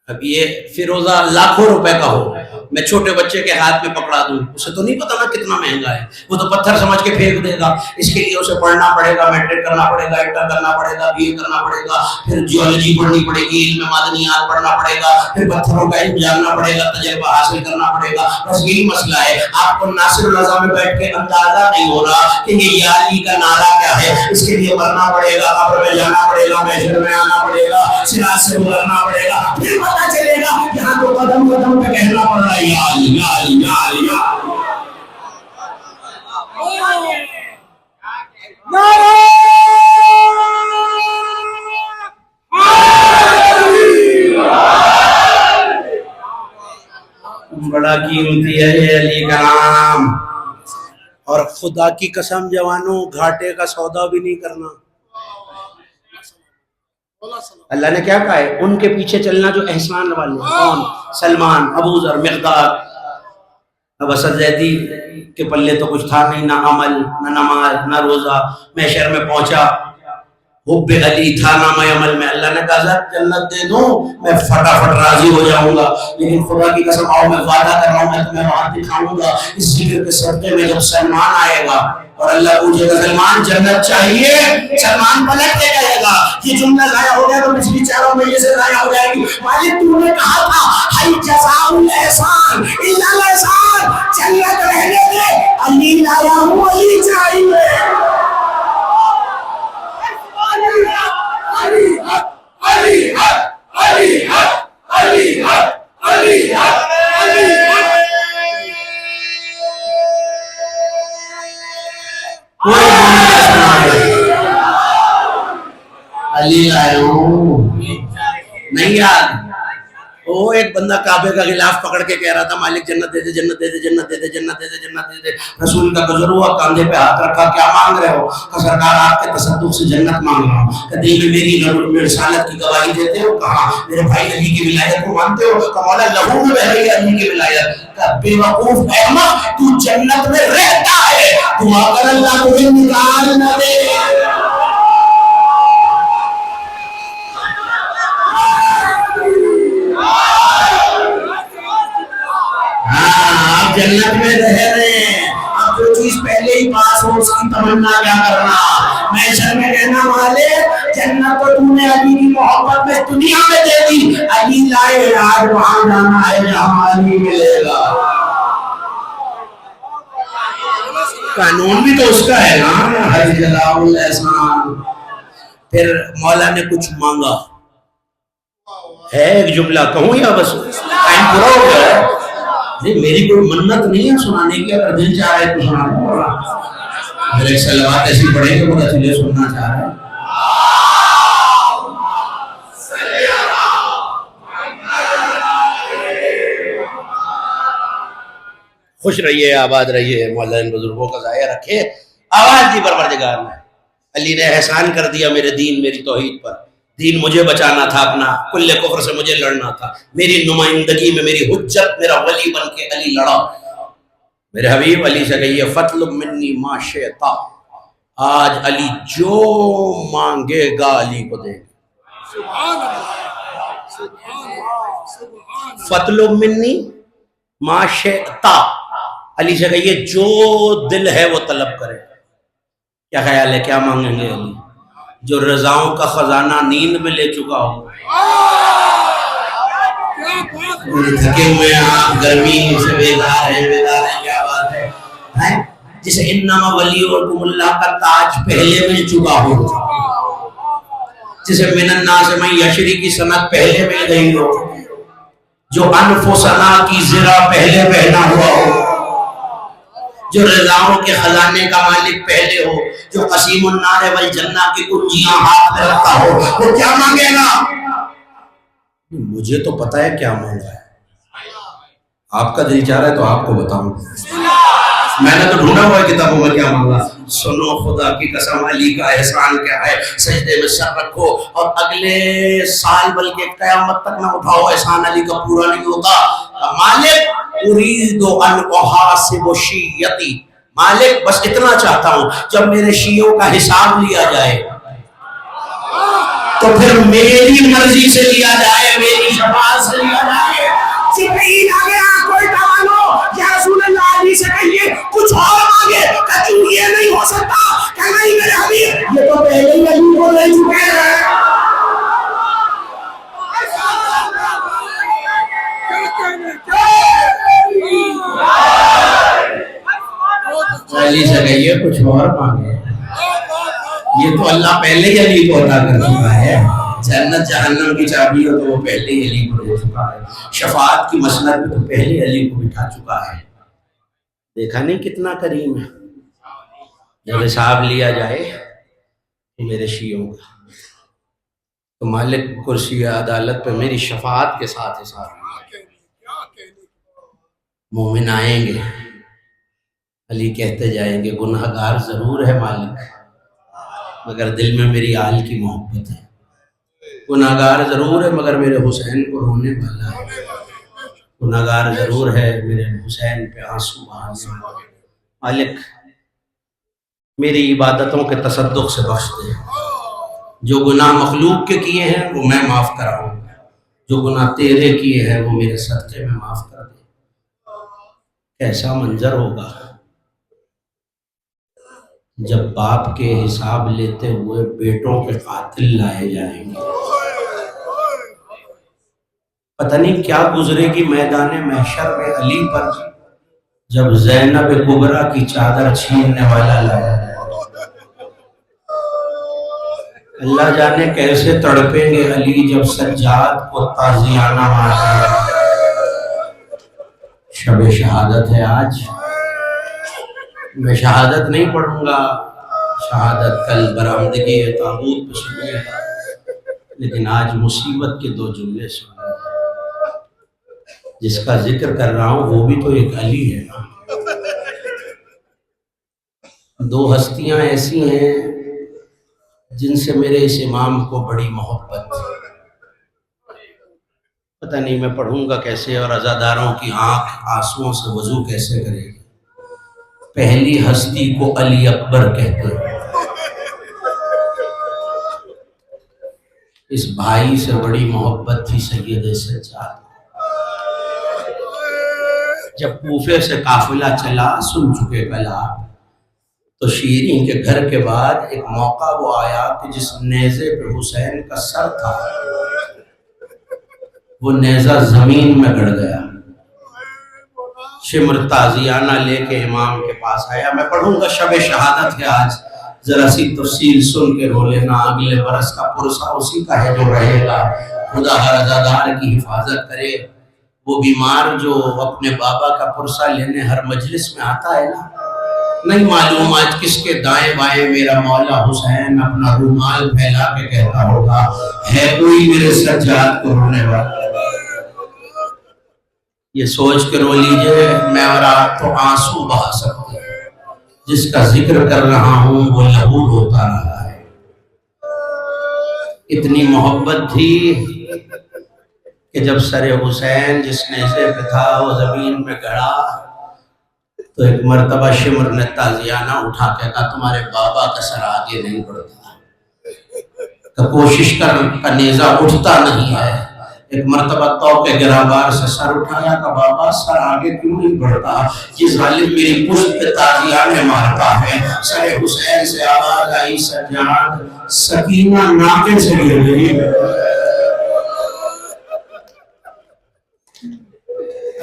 Speaker 1: اب یہ فیروزہ لاکھوں روپے کا ہو، میں چھوٹے بچے کے ہاتھ میں پکڑا دوں، اسے تو نہیں پتا نا کتنا مہنگا ہے، وہ تو پتھر سمجھ کے پھینک دے گا. اس کے لیے اسے پڑھنا پڑے گا، میٹرک کرنا پڑے گا، انٹر کرنا پڑے گا، بی اے کرنا پڑے گا، پھر جیولوجی پڑھنی پڑے گی، علم معدنیات پڑھنا پڑے گا، پھر پتھروں کا علم جاننا پڑے گا، تجربہ حاصل کرنا پڑے گا. بس یہی مسئلہ ہے. آپ کو ناصر الرضا میں بیٹھ کے اندازہ نہیں ہو رہا کہ یہ یا علی کا نعرہ کیا ہے. اس کے لیے مرنا پڑے گا، قبر میں جانا پڑے گا، محشر میں آنا پڑے گا، صراط سے گزرنا پڑے گا، پھر پتہ چلے گا. یہاں تو قدم قدم پہ کہنا پڑ رہا ہے یا علی یا علی یا علی یا علی. بڑا قیمتی ہے یہ علی کا نام. اور خدا کی قسم جوانوں، گھاٹے کا سودا بھی نہیں کرنا. اللہ نے کیا کہا ہے؟ ان کے پیچھے چلنا جو احسان والے. کون؟ سلمان، ابو ذر، مقداد. اب اسد زیدی کے پلے تو کچھ تھا نہیں، نہ عمل، نہ نماز، نہ روزہ. محشر میں پہنچا، حب علی تھا نام عمل میں. اللہ نے کہا جنت دے دوں میں فٹافٹ راضی ہو جاؤں گا، لیکن خدا کی قسم آؤ میں وعدہ کر رہا ہوں میں تمہیں وہاں دکھاؤں گا اس ذکر کے صدقے میں. جب سلمان آئے گا اور اللہ پوچھے گا سلمان جنت چاہیے، سلمان پلٹ کے کہے گا یہ جملہ ضائع ہو گیا تو پچھلی چاروں میں یہ سے ضائع ہو جائے گی. مالک تو نے کہا تھا ہل جزاء الاحسان الا الاحسان، جنت رہنے دے، علی لایا ہوں علی چاہیے. علی لائے ہوں نہیں یاد. وہ ایک بندہ کعبے کا غلاف پکڑ کے کہہ رہا تھا مالک جنت دے دے جنت دے دے جنت دے دے جنت دے دے جنت دے دے. رسول کا گزر ہوا، کاندھے پہ ہاتھ رکھا، کیا مانگ رہے ہو؟ کہ سرکار آپ کے تصدق سے جنت مانگ رہا ہوں. کہ دل میں میری رسالت کی گواہی دیتے ہو؟ کہاں میرے بھائی علی کی ولایت کو مانتے ہو؟ کہ مولا لہو میں بہ رہی ہے علی کی ولایت. کہ بے وقوف احمد تو جنت میں رہتا ہے، دعا کر اللہ تجھے نکال نہ دے. جنت میں رہ رہے ہیں، اب جو چیز پہلے ہی پاس ہو اس کی تمنا کیا کرنا. میں شر میں کہنا مالک جنت تو تم نے علی کی محبت میں دنیا میں دے دی، علی لائے آج وہاں جانا ہے جہاں علی ملے گا. قانون بھی تو اس کا ہے نا حج جزاء الاحسان. پھر مولا نے کچھ مانگا ہے، ایک جملہ کہوں یا بس ٹائم پورا ہو گیا؟ نہیں میری کوئی منت نہیں ہے سنانے کی، اگر دل چاہ رہا ہے تو سنا دوں. میرے ایک سلوات ایسی پڑھیں گے پتہ چلے سننا چاہ رہے ہیں. خوش رہیے، آباد رہیے، مولا ان بزرگوں کا ضائع رکھے. آواز دی پروردگار نے. علی نے احسان کر دیا میرے دین میری توحید پر. دین مجھے بچانا تھا، اپنا کل کفر سے مجھے لڑنا تھا. میری نمائندگی میں میری حجت میرا ولی بن کے علی لڑا. میرے حبیب علی سے کہیے فطلب منی ما شئت، آج علی جو مانگے گا علی کو دے. فطلب منی ما شئت، علی سے کہیے جو دل ہے وہ طلب کرے. کیا خیال ہے کیا مانگیں گے علی؟ جو رضاؤں کا خزانہ نیند میں لے چکا ہو. تھکے ہوئے آپ گرمی سے بیدار ہیں کیا بات ہے. جسے انما ولیکم اللہ کا تاج پہلے مل چکا ہو، جسے من الناس من یشری کی سند پہلے مل گئی ہو، جو انفسنا کی زرہ پہلے پہنا ہوا ہو، جو رضاؤں کے خزانے کا مالک پہلے ہو، جو قسیم النار والجنہ کی کنجیاں ہاتھ میں رکھتا ہو، وہ کیا مانگے گا؟ مجھے تو پتا ہے کیا مانگا ہے، آپ کا دل چاہ رہا ہے تو آپ کو بتاؤں. میں نے تو ڈھونڈا ہوا ہے کتابوں میں کیا مانگا. سنو خدا کی قسم علی کا احسان کیا ہے. سجدے میں سر رکھو اور اگلے سال بلکہ قیامت تک نہ اٹھاؤ، احسان علی کا پورا نہیں ہوتا. مالک اريد ان احاسب شیعتی، مالک بس اتنا چاہتا ہوں جب میرے شیعوں کا حساب لیا جائے تو پھر میری مرضی سے لیا جائے، میری شفاعت سے لیا جائے. جبرائیل آ گیا، کوئی توانو یا رسول اللہ علی سے کہیے کچھ اور مانگے. کیوں یہ نہیں ہو سکتا؟ کہ نہیں میرے حبیب یہ تو پہلے ہی علی کو لے چکے ہیں. علی سے کہیے کچھ اور مانگے. یہ تو اللہ پہلے ہی علی کو عطا کر چکا ہے. جنت جہنم کی چابی ہو تو وہ پہلے ہی علی کو دے چکا ہے. شفاعت کی مسند پہ تو پہلے علی کو بٹھا چکا ہے. دیکھا نہیں کتنا کریم ہے. جب حساب لیا جائے تو میرے شیعوں کا تو مالک کرسی عدالت پہ میری شفاعت کے ساتھ حساب مومن آئیں گے. علی کہتے جائیں گے گناہگار ضرور ہے مالک مگر دل میں میری آل کی محبت ہے. گناہگار ضرور ہے مگر میرے حسین کو رونے والا ہے. گناہگار ضرور ہے میرے حسین پہ آنسو بہانے والا ہے. مالک میری عبادتوں کے تصدق سے بخش دے. جو گناہ مخلوق کے کیے ہیں وہ میں معاف کراؤں گا، جو گناہ تیرے کیے ہیں وہ میرے صدقے میں معاف کر دے۔ کیسا منظر ہوگا جب باپ کے حساب لیتے ہوئے بیٹوں کے قاتل لائے جائیں گے۔ پتہ نہیں کیا گزرے گی میدان محشر میں علی پر جب زینب کبریٰ کی چادر چھیننے والا لایا جائے۔ اللہ جانے کیسے تڑپیں گے علی جب سجاد کو تازیانہ مارے۔ شب شہادت ہے آج، میں شہادت نہیں پڑھوں گا، شہادت کل برآمدگی تابوت پہ سنیے گا، لیکن آج مصیبت کے دو جملے سنیں۔ جس کا ذکر کر رہا ہوں وہ بھی تو ایک علی ہے۔ دو ہستیاں ایسی ہیں جن سے میرے اس امام کو بڑی محبت، پتہ نہیں میں پڑھوں گا کیسے اور عزاداروں کی آنکھ آنسوؤں سے وضو کیسے کرے گی۔ پہلی ہستی کو علی اکبر کہتے ہیں۔ اس بھائی سے بڑی محبت تھی سید سجاد۔ جب کوفے سے قافلہ چلا سن چکے کلام، تو شیریں کے گھر کے بعد ایک موقع وہ آیا کہ جس نیزے پہ حسین کا سر تھا وہ نیزہ زمین میں گڑ گیا۔ شمر تازیانہ لے کے امام کے پاس آیا۔ میں پڑھوں گا، شب شہادت ہے آج، ذرا سی تفصیل سن کے رو لینا، اگلے برس کا پرسہ اسی کا ہے جو رہے گا۔ خدا ہر عزادار کی حفاظت کرے۔ وہ بیمار جو اپنے بابا کا پرسہ لینے ہر مجلس میں آتا ہے نا، نہیں معلوم آج کس کے دائیں بائیں میرا مولا حسین اپنا رومال پھیلا کے کہتا ہوگا، ہے کوئی میرے سجاد کو رونے والا؟ یہ سوچ کے رو لیجئے، میں اور آپ تو آنسو بہا سکتے ہیں۔ جس کا ذکر کر رہا ہوں وہ لہو روتا رہا ہے۔ اتنی محبت تھی کہ جب سر حسین جس نیزے پہ تھا وہ زمین میں گڑا تو ایک مرتبہ شمر نے تازیانہ اٹھا کے کہا، تمہارے بابا کا سر آگے نہیں بڑھتا، کہ کوشش کر کا نیزہ اٹھتا نہیں ہے۔ ایک مرتبہ تو کے گرابار سے سر اٹھایا کہ بابا سر آگے کیوں نہیں بڑھتا؟ یہ ظالم میری پشت پہ تازیانے مارتا ہے۔ سر حسین سے آواز آئی، سجاد، سکینہ ناکے سے گر گئی۔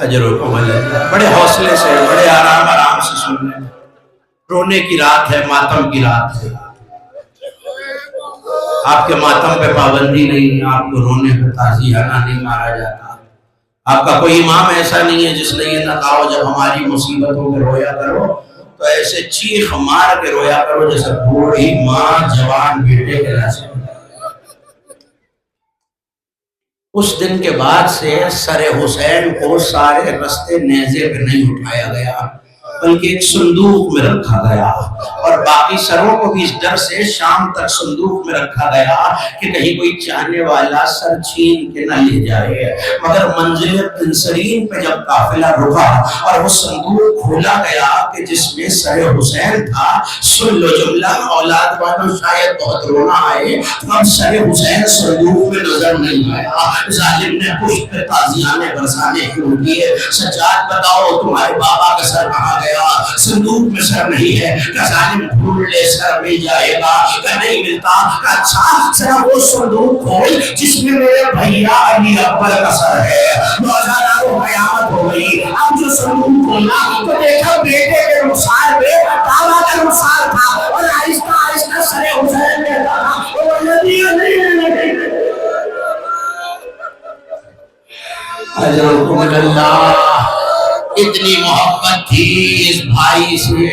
Speaker 1: اجرکم اللہ۔ بڑے حوصلے سے، بڑے آرام سے سن رہے ہیں۔ رونے کی رات ہے، ماتم کی رات ہے۔ آپ کے ماتم پہ پابندی نہیں، آپ کو رونے پہ تعزیانہ نہیں مارا جاتا۔ آپ کا کوئی امام ایسا نہیں ہے جس نے یہ نہ کہا جب ہماری مصیبتوں میں رویا کرو تو ایسے چیخ مار کے رویا کرو جیسے بوڑھی ماں جوان بیٹے کے لاسے۔ اس دن کے بعد سے سر حسین کو سارے رستے نیزے پہ نہیں اٹھایا گیا بلکہ ایک صندوق میں رکھا گیا، اور باقی سروں کو بھی اس ڈر سے شام تک صندوق میں رکھا گیا کہ کہیں کوئی چاہنے والا سر چھین کے نہ لے جائے۔ مگر منزل تنسرین پہ جب قافلہ رکا اور وہ صندوق کھولا گیا کہ جس میں سر حسین تھا، سن لو جملہ، اولاد والوں شاید بہت رونا آئے، اب سر حسین صندوق میں نظر نہیں آیا۔ ظالم نے پشت پہ تازیانے برسانے شروع کیے، سجاد بتاؤ تمہارے بابا کا سر کہاں گیا؟ صندوق میں سر نہیں ہے۔ کہ ظالم ڈھونڈ لے سر مل جائے گا، کہ نہیں ملتا۔ کہ اچھا ذرا وہ صندوق کھول جس میں میرے بھیا علی اکبر کا سر ہے۔ نوزاداروں قیامت ہو گئی۔ اب جو صندوق کھولا تو دیکھا بیٹے کے رخسار پہ بابا کا رخسار تھا، اور آہستہ آہستہ سر حسین نے کہا، وہ نبی اجرکم اللہ۔ اتنی محبت تھی اس بھائی سے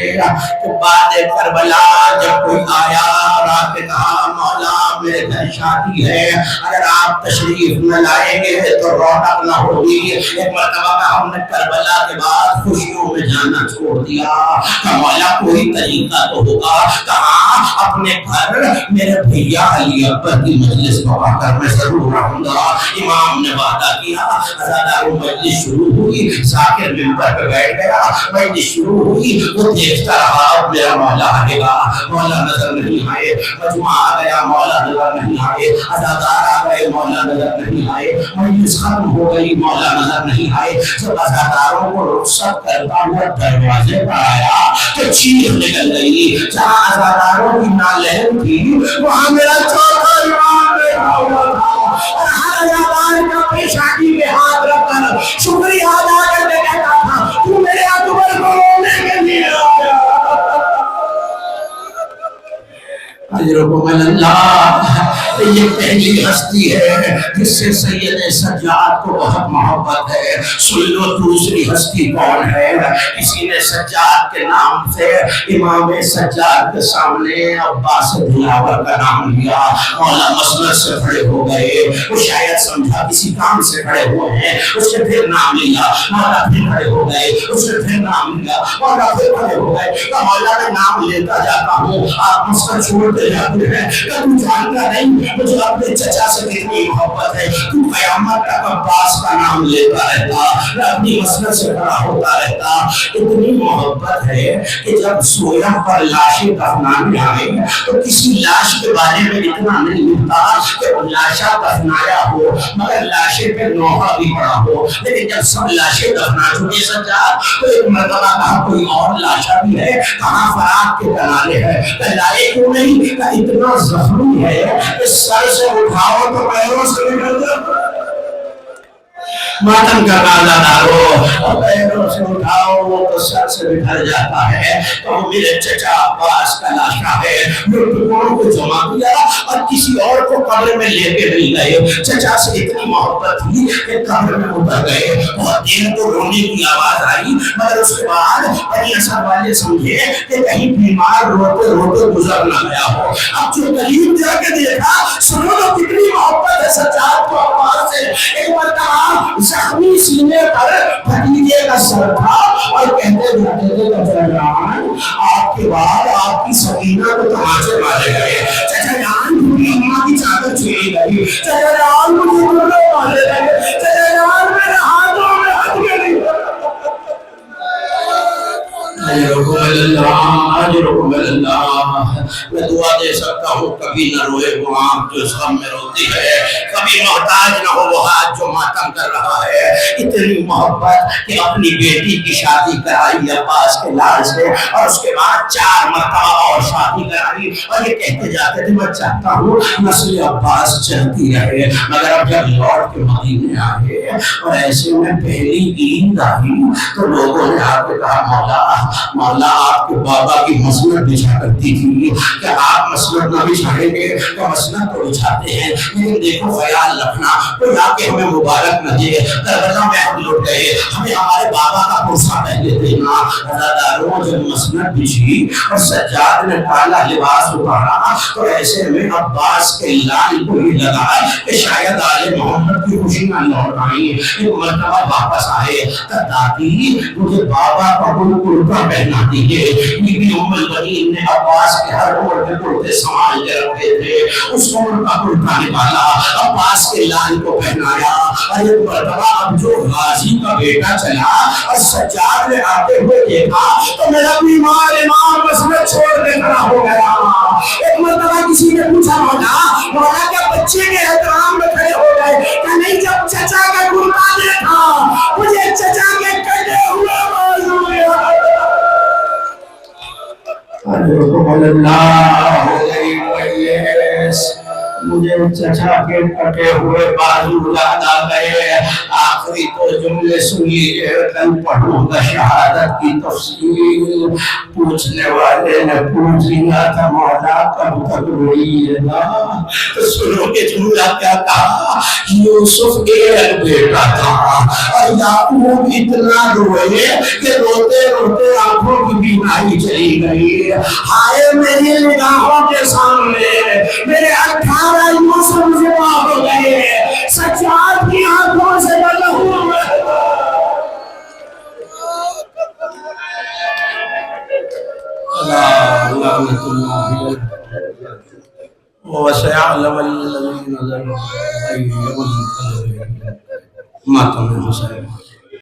Speaker 1: کہ بعد کربلا جب کوئی آیا اور آپ نے کہا، مولا میرے گھر شادی ہے، اگر آپ تشریف نہ لائیں گے تو رونق نہ ہوگی۔ ایک مرتبہ میں ہم نے کربلا کے بعد خوشیوں میں جانا چھوڑ دیا، کہ مولا کوئی طریقہ تو ہوگا۔ کہاں اپنے گھر میرے بھیا علی اکبر کی مجلس میں آ کر میں ضرور رہوں گا۔ امام نے وعدہ کیا، عزاداروں مجلس شروع ہوئی، ذاکر ممبر پہ بیٹھ گیا، مجلس شروع ہوئی، وہ دیکھتا رہا اب میرا مولا آئے گا، مولا نظر نہیں آئے۔ مجمع آ گیا مولا نظر نہیں آئے، اداکار آ گئے مولا نظر نہیں آئے، مجلس ختم ہو گئی مولا نظر نہیں آئے۔ جب اداکاروں کو رخصت کرتا ہوا دروازے پر آیا تو چیخ نکل گئی، جہاں اداکاروں کی نالہن تھی وہاں میرا چوتھا امام بیٹھا ہوا تھا، اور ہر اداکار کا پیشانی میں ہاتھ رکھ کر شکریہ ادا کرنے کہتا تھا تو میرے اکبر کو رونے کے لیے آیا۔ اجرکم اللہ، یہ پہلی ہستی ہے جس سے سید سجاد کو بہت محبت ہے۔ سن لو دوسری ہستی کون ہے؟ کسی نے سجاد کے نام سے امام سجاد کے سامنے عباس دلاور کا نام لیا، مولا مسند سے کھڑے ہو گئے، وہ شاید سمجھا کسی کام سے کھڑے ہوئے ہیں، اس نے پھر نام لیا، مولا پھر کھڑے ہو گئے، اس نے پھر نام لیا، مولا پھر کھڑے ہو گئے، تو مولا میں نام لیتا جاتا ہوں، آپ مسند چھوڑتے جاتے ہیں کہ تم جانتا نہیں مجھے اپنے چچا سے کتنی محبت ہے، تو قیامت تک عباس کا نام لیتا رہتا، میں اپنی مسند سے کھڑا ہوتا رہتا۔ اتنی محبت ہے کہ جب سویم پر لاشیں دفنانے آئے تو کسی لاش کے بارے میں اتنا نہیں لکھتا کہ لاشا دفنایا ہو مگر لاشیں پہ نوحہ بھی پڑا ہو، لیکن جب سب لاشیں دفنا چکے سجاد تو ایک مرتبہ کہا کوئی اور لاشا بھی ہے، کہاں فراق کے کنارے ہے، کہ لائے کیوں نہیں، کہ اتنا زخمی ہے کہ سر سے اٹھاؤ تو پیروں سے نکل جاتا، ماتم کا نازہ دارو اور پیروں سے اٹھاؤ وہ تو سر سے بکھر جاتا ہے۔ تو میرے چچا عباس کا لاشا ہے، ٹکڑوں کو جمع کیا اور کسی اور کو قبر میں لے کے نہیں گئے، چچا سے اتنی محبت تھی کہ قبر میں اتر گئے، بہت دیر کو رونے کی آواز آئی، مگر اس کے بعد بنی اسد والے سمجھے کہ کہیں بیمار روتے روتے گزر نہ گیا ہو۔ اب جو قریب جا کے دیکھا، سنو تو کتنی محبت ہے سجاد کو عباس سے۔ ایک مرتبہ زخمی سینے پر بھتیجے کا سر تھا اور کہتے جاتے تھے چچا جان آپ کے بعد آپ کی سکینہ کو تماچے مارے گئے، چچا جان پوری اماں کی چادر چھیڑی گئی، چچا جان مجھے ٹکڑے مارے گئے، چچا جان میرے ہاتھوں میں ہتھ گئی۔ اجرکم اللہ، اجرکم اللہ۔ میں دعا دے سکتا ہوں کبھی نہ روئے وہ آنکھ جو اس غم میں روتی ہے، کبھی محتاج نہ ہو وہ ہاتھ جو ماتم کر رہا ہے۔ اتنی محبت کہ اپنی بیٹی کی شادی کرائی عباس کے لال سے، اور اس کے بعد 4 مرتبہ اور شادی کرائی، اور یہ کہتے جاتے تھے میں چاہتا ہوں نسل عباس چلتی رہے۔ مگر اب جب لوٹ کے مدینے آئے اور ایسے میں پہلی عید آئی تو لوگوں نے آ کے کہا مولا آپ کے بابا کی مسند بچھا کرتی تھی، کہ آپ مسند نہ بچھائیں گے تو مسند تو بچھاتے ہیں، لیکن دیکھو خیال رکھنا کوئی آ کے ہمیں مبارک نہ دے، کربلا میں ہم لوٹ گئے، ہمیں ہمارے بابا کا کرسا پہلے دینا۔ ازاداروں جب مسند بچھی اور سجاد نے کالا لباس اتارا تو ایسے میں عباس کے لال کو ہی لگا کہ شاید آل محمد کی خوشی نہ لوٹ آئی۔ ایک مرتبہ واپس آئے کہ دادی مجھے بابا کا کرتا پہنا دیجئے۔ بی بی ام البنین نے عباس کے ہر عمر کے کرتے سنبھال کے رکھے تھے، اس عمر کا کرتا نکالا، عباس کے لال کو پہنایا، اور ایک مرتبہ اب جو غازی کا بیٹا چلا اور سجاد نے آتے ہوئے دیکھا تو میرا بیمار امام مسجد چھوڑ کے کھڑا ہو گیا۔ ایک مرتبہ کسی نے پوچھا مولا کیا بچے کے احترام میں کھڑے ہو گئے؟ کہ نہیں، جب چچا کا کرتا دیکھا مجھے چچا کے کٹے ہوئے بازو یاد۔ اجرکم اللہ، ہو گئی ویس، مجھے چچا کے کٹے ہوئے بازو یاد آ گئے۔ آخری تو جملے سنیے، کل پڑھوں گا شہادت کی تفصیل۔ پوچھنے والے نے پوچھ لیا تھا مولا کب تک روئیے گا، تو سنو کہ جملہ کیا کہا، یوسف ایک بیٹا تھا اور یعقوب اتنا روئے کہ روتے روتے آنکھوں کی بینائی چلی گئی۔ ہائے میری نگاہوں کے سامنے میرے 18 یوسف ذبح ہو گئے، سجاد کی آنکھوں سے لہو لعنت اللہ وسيعلم الذين ظلموا أي منقلب۔ ماتم حسین۔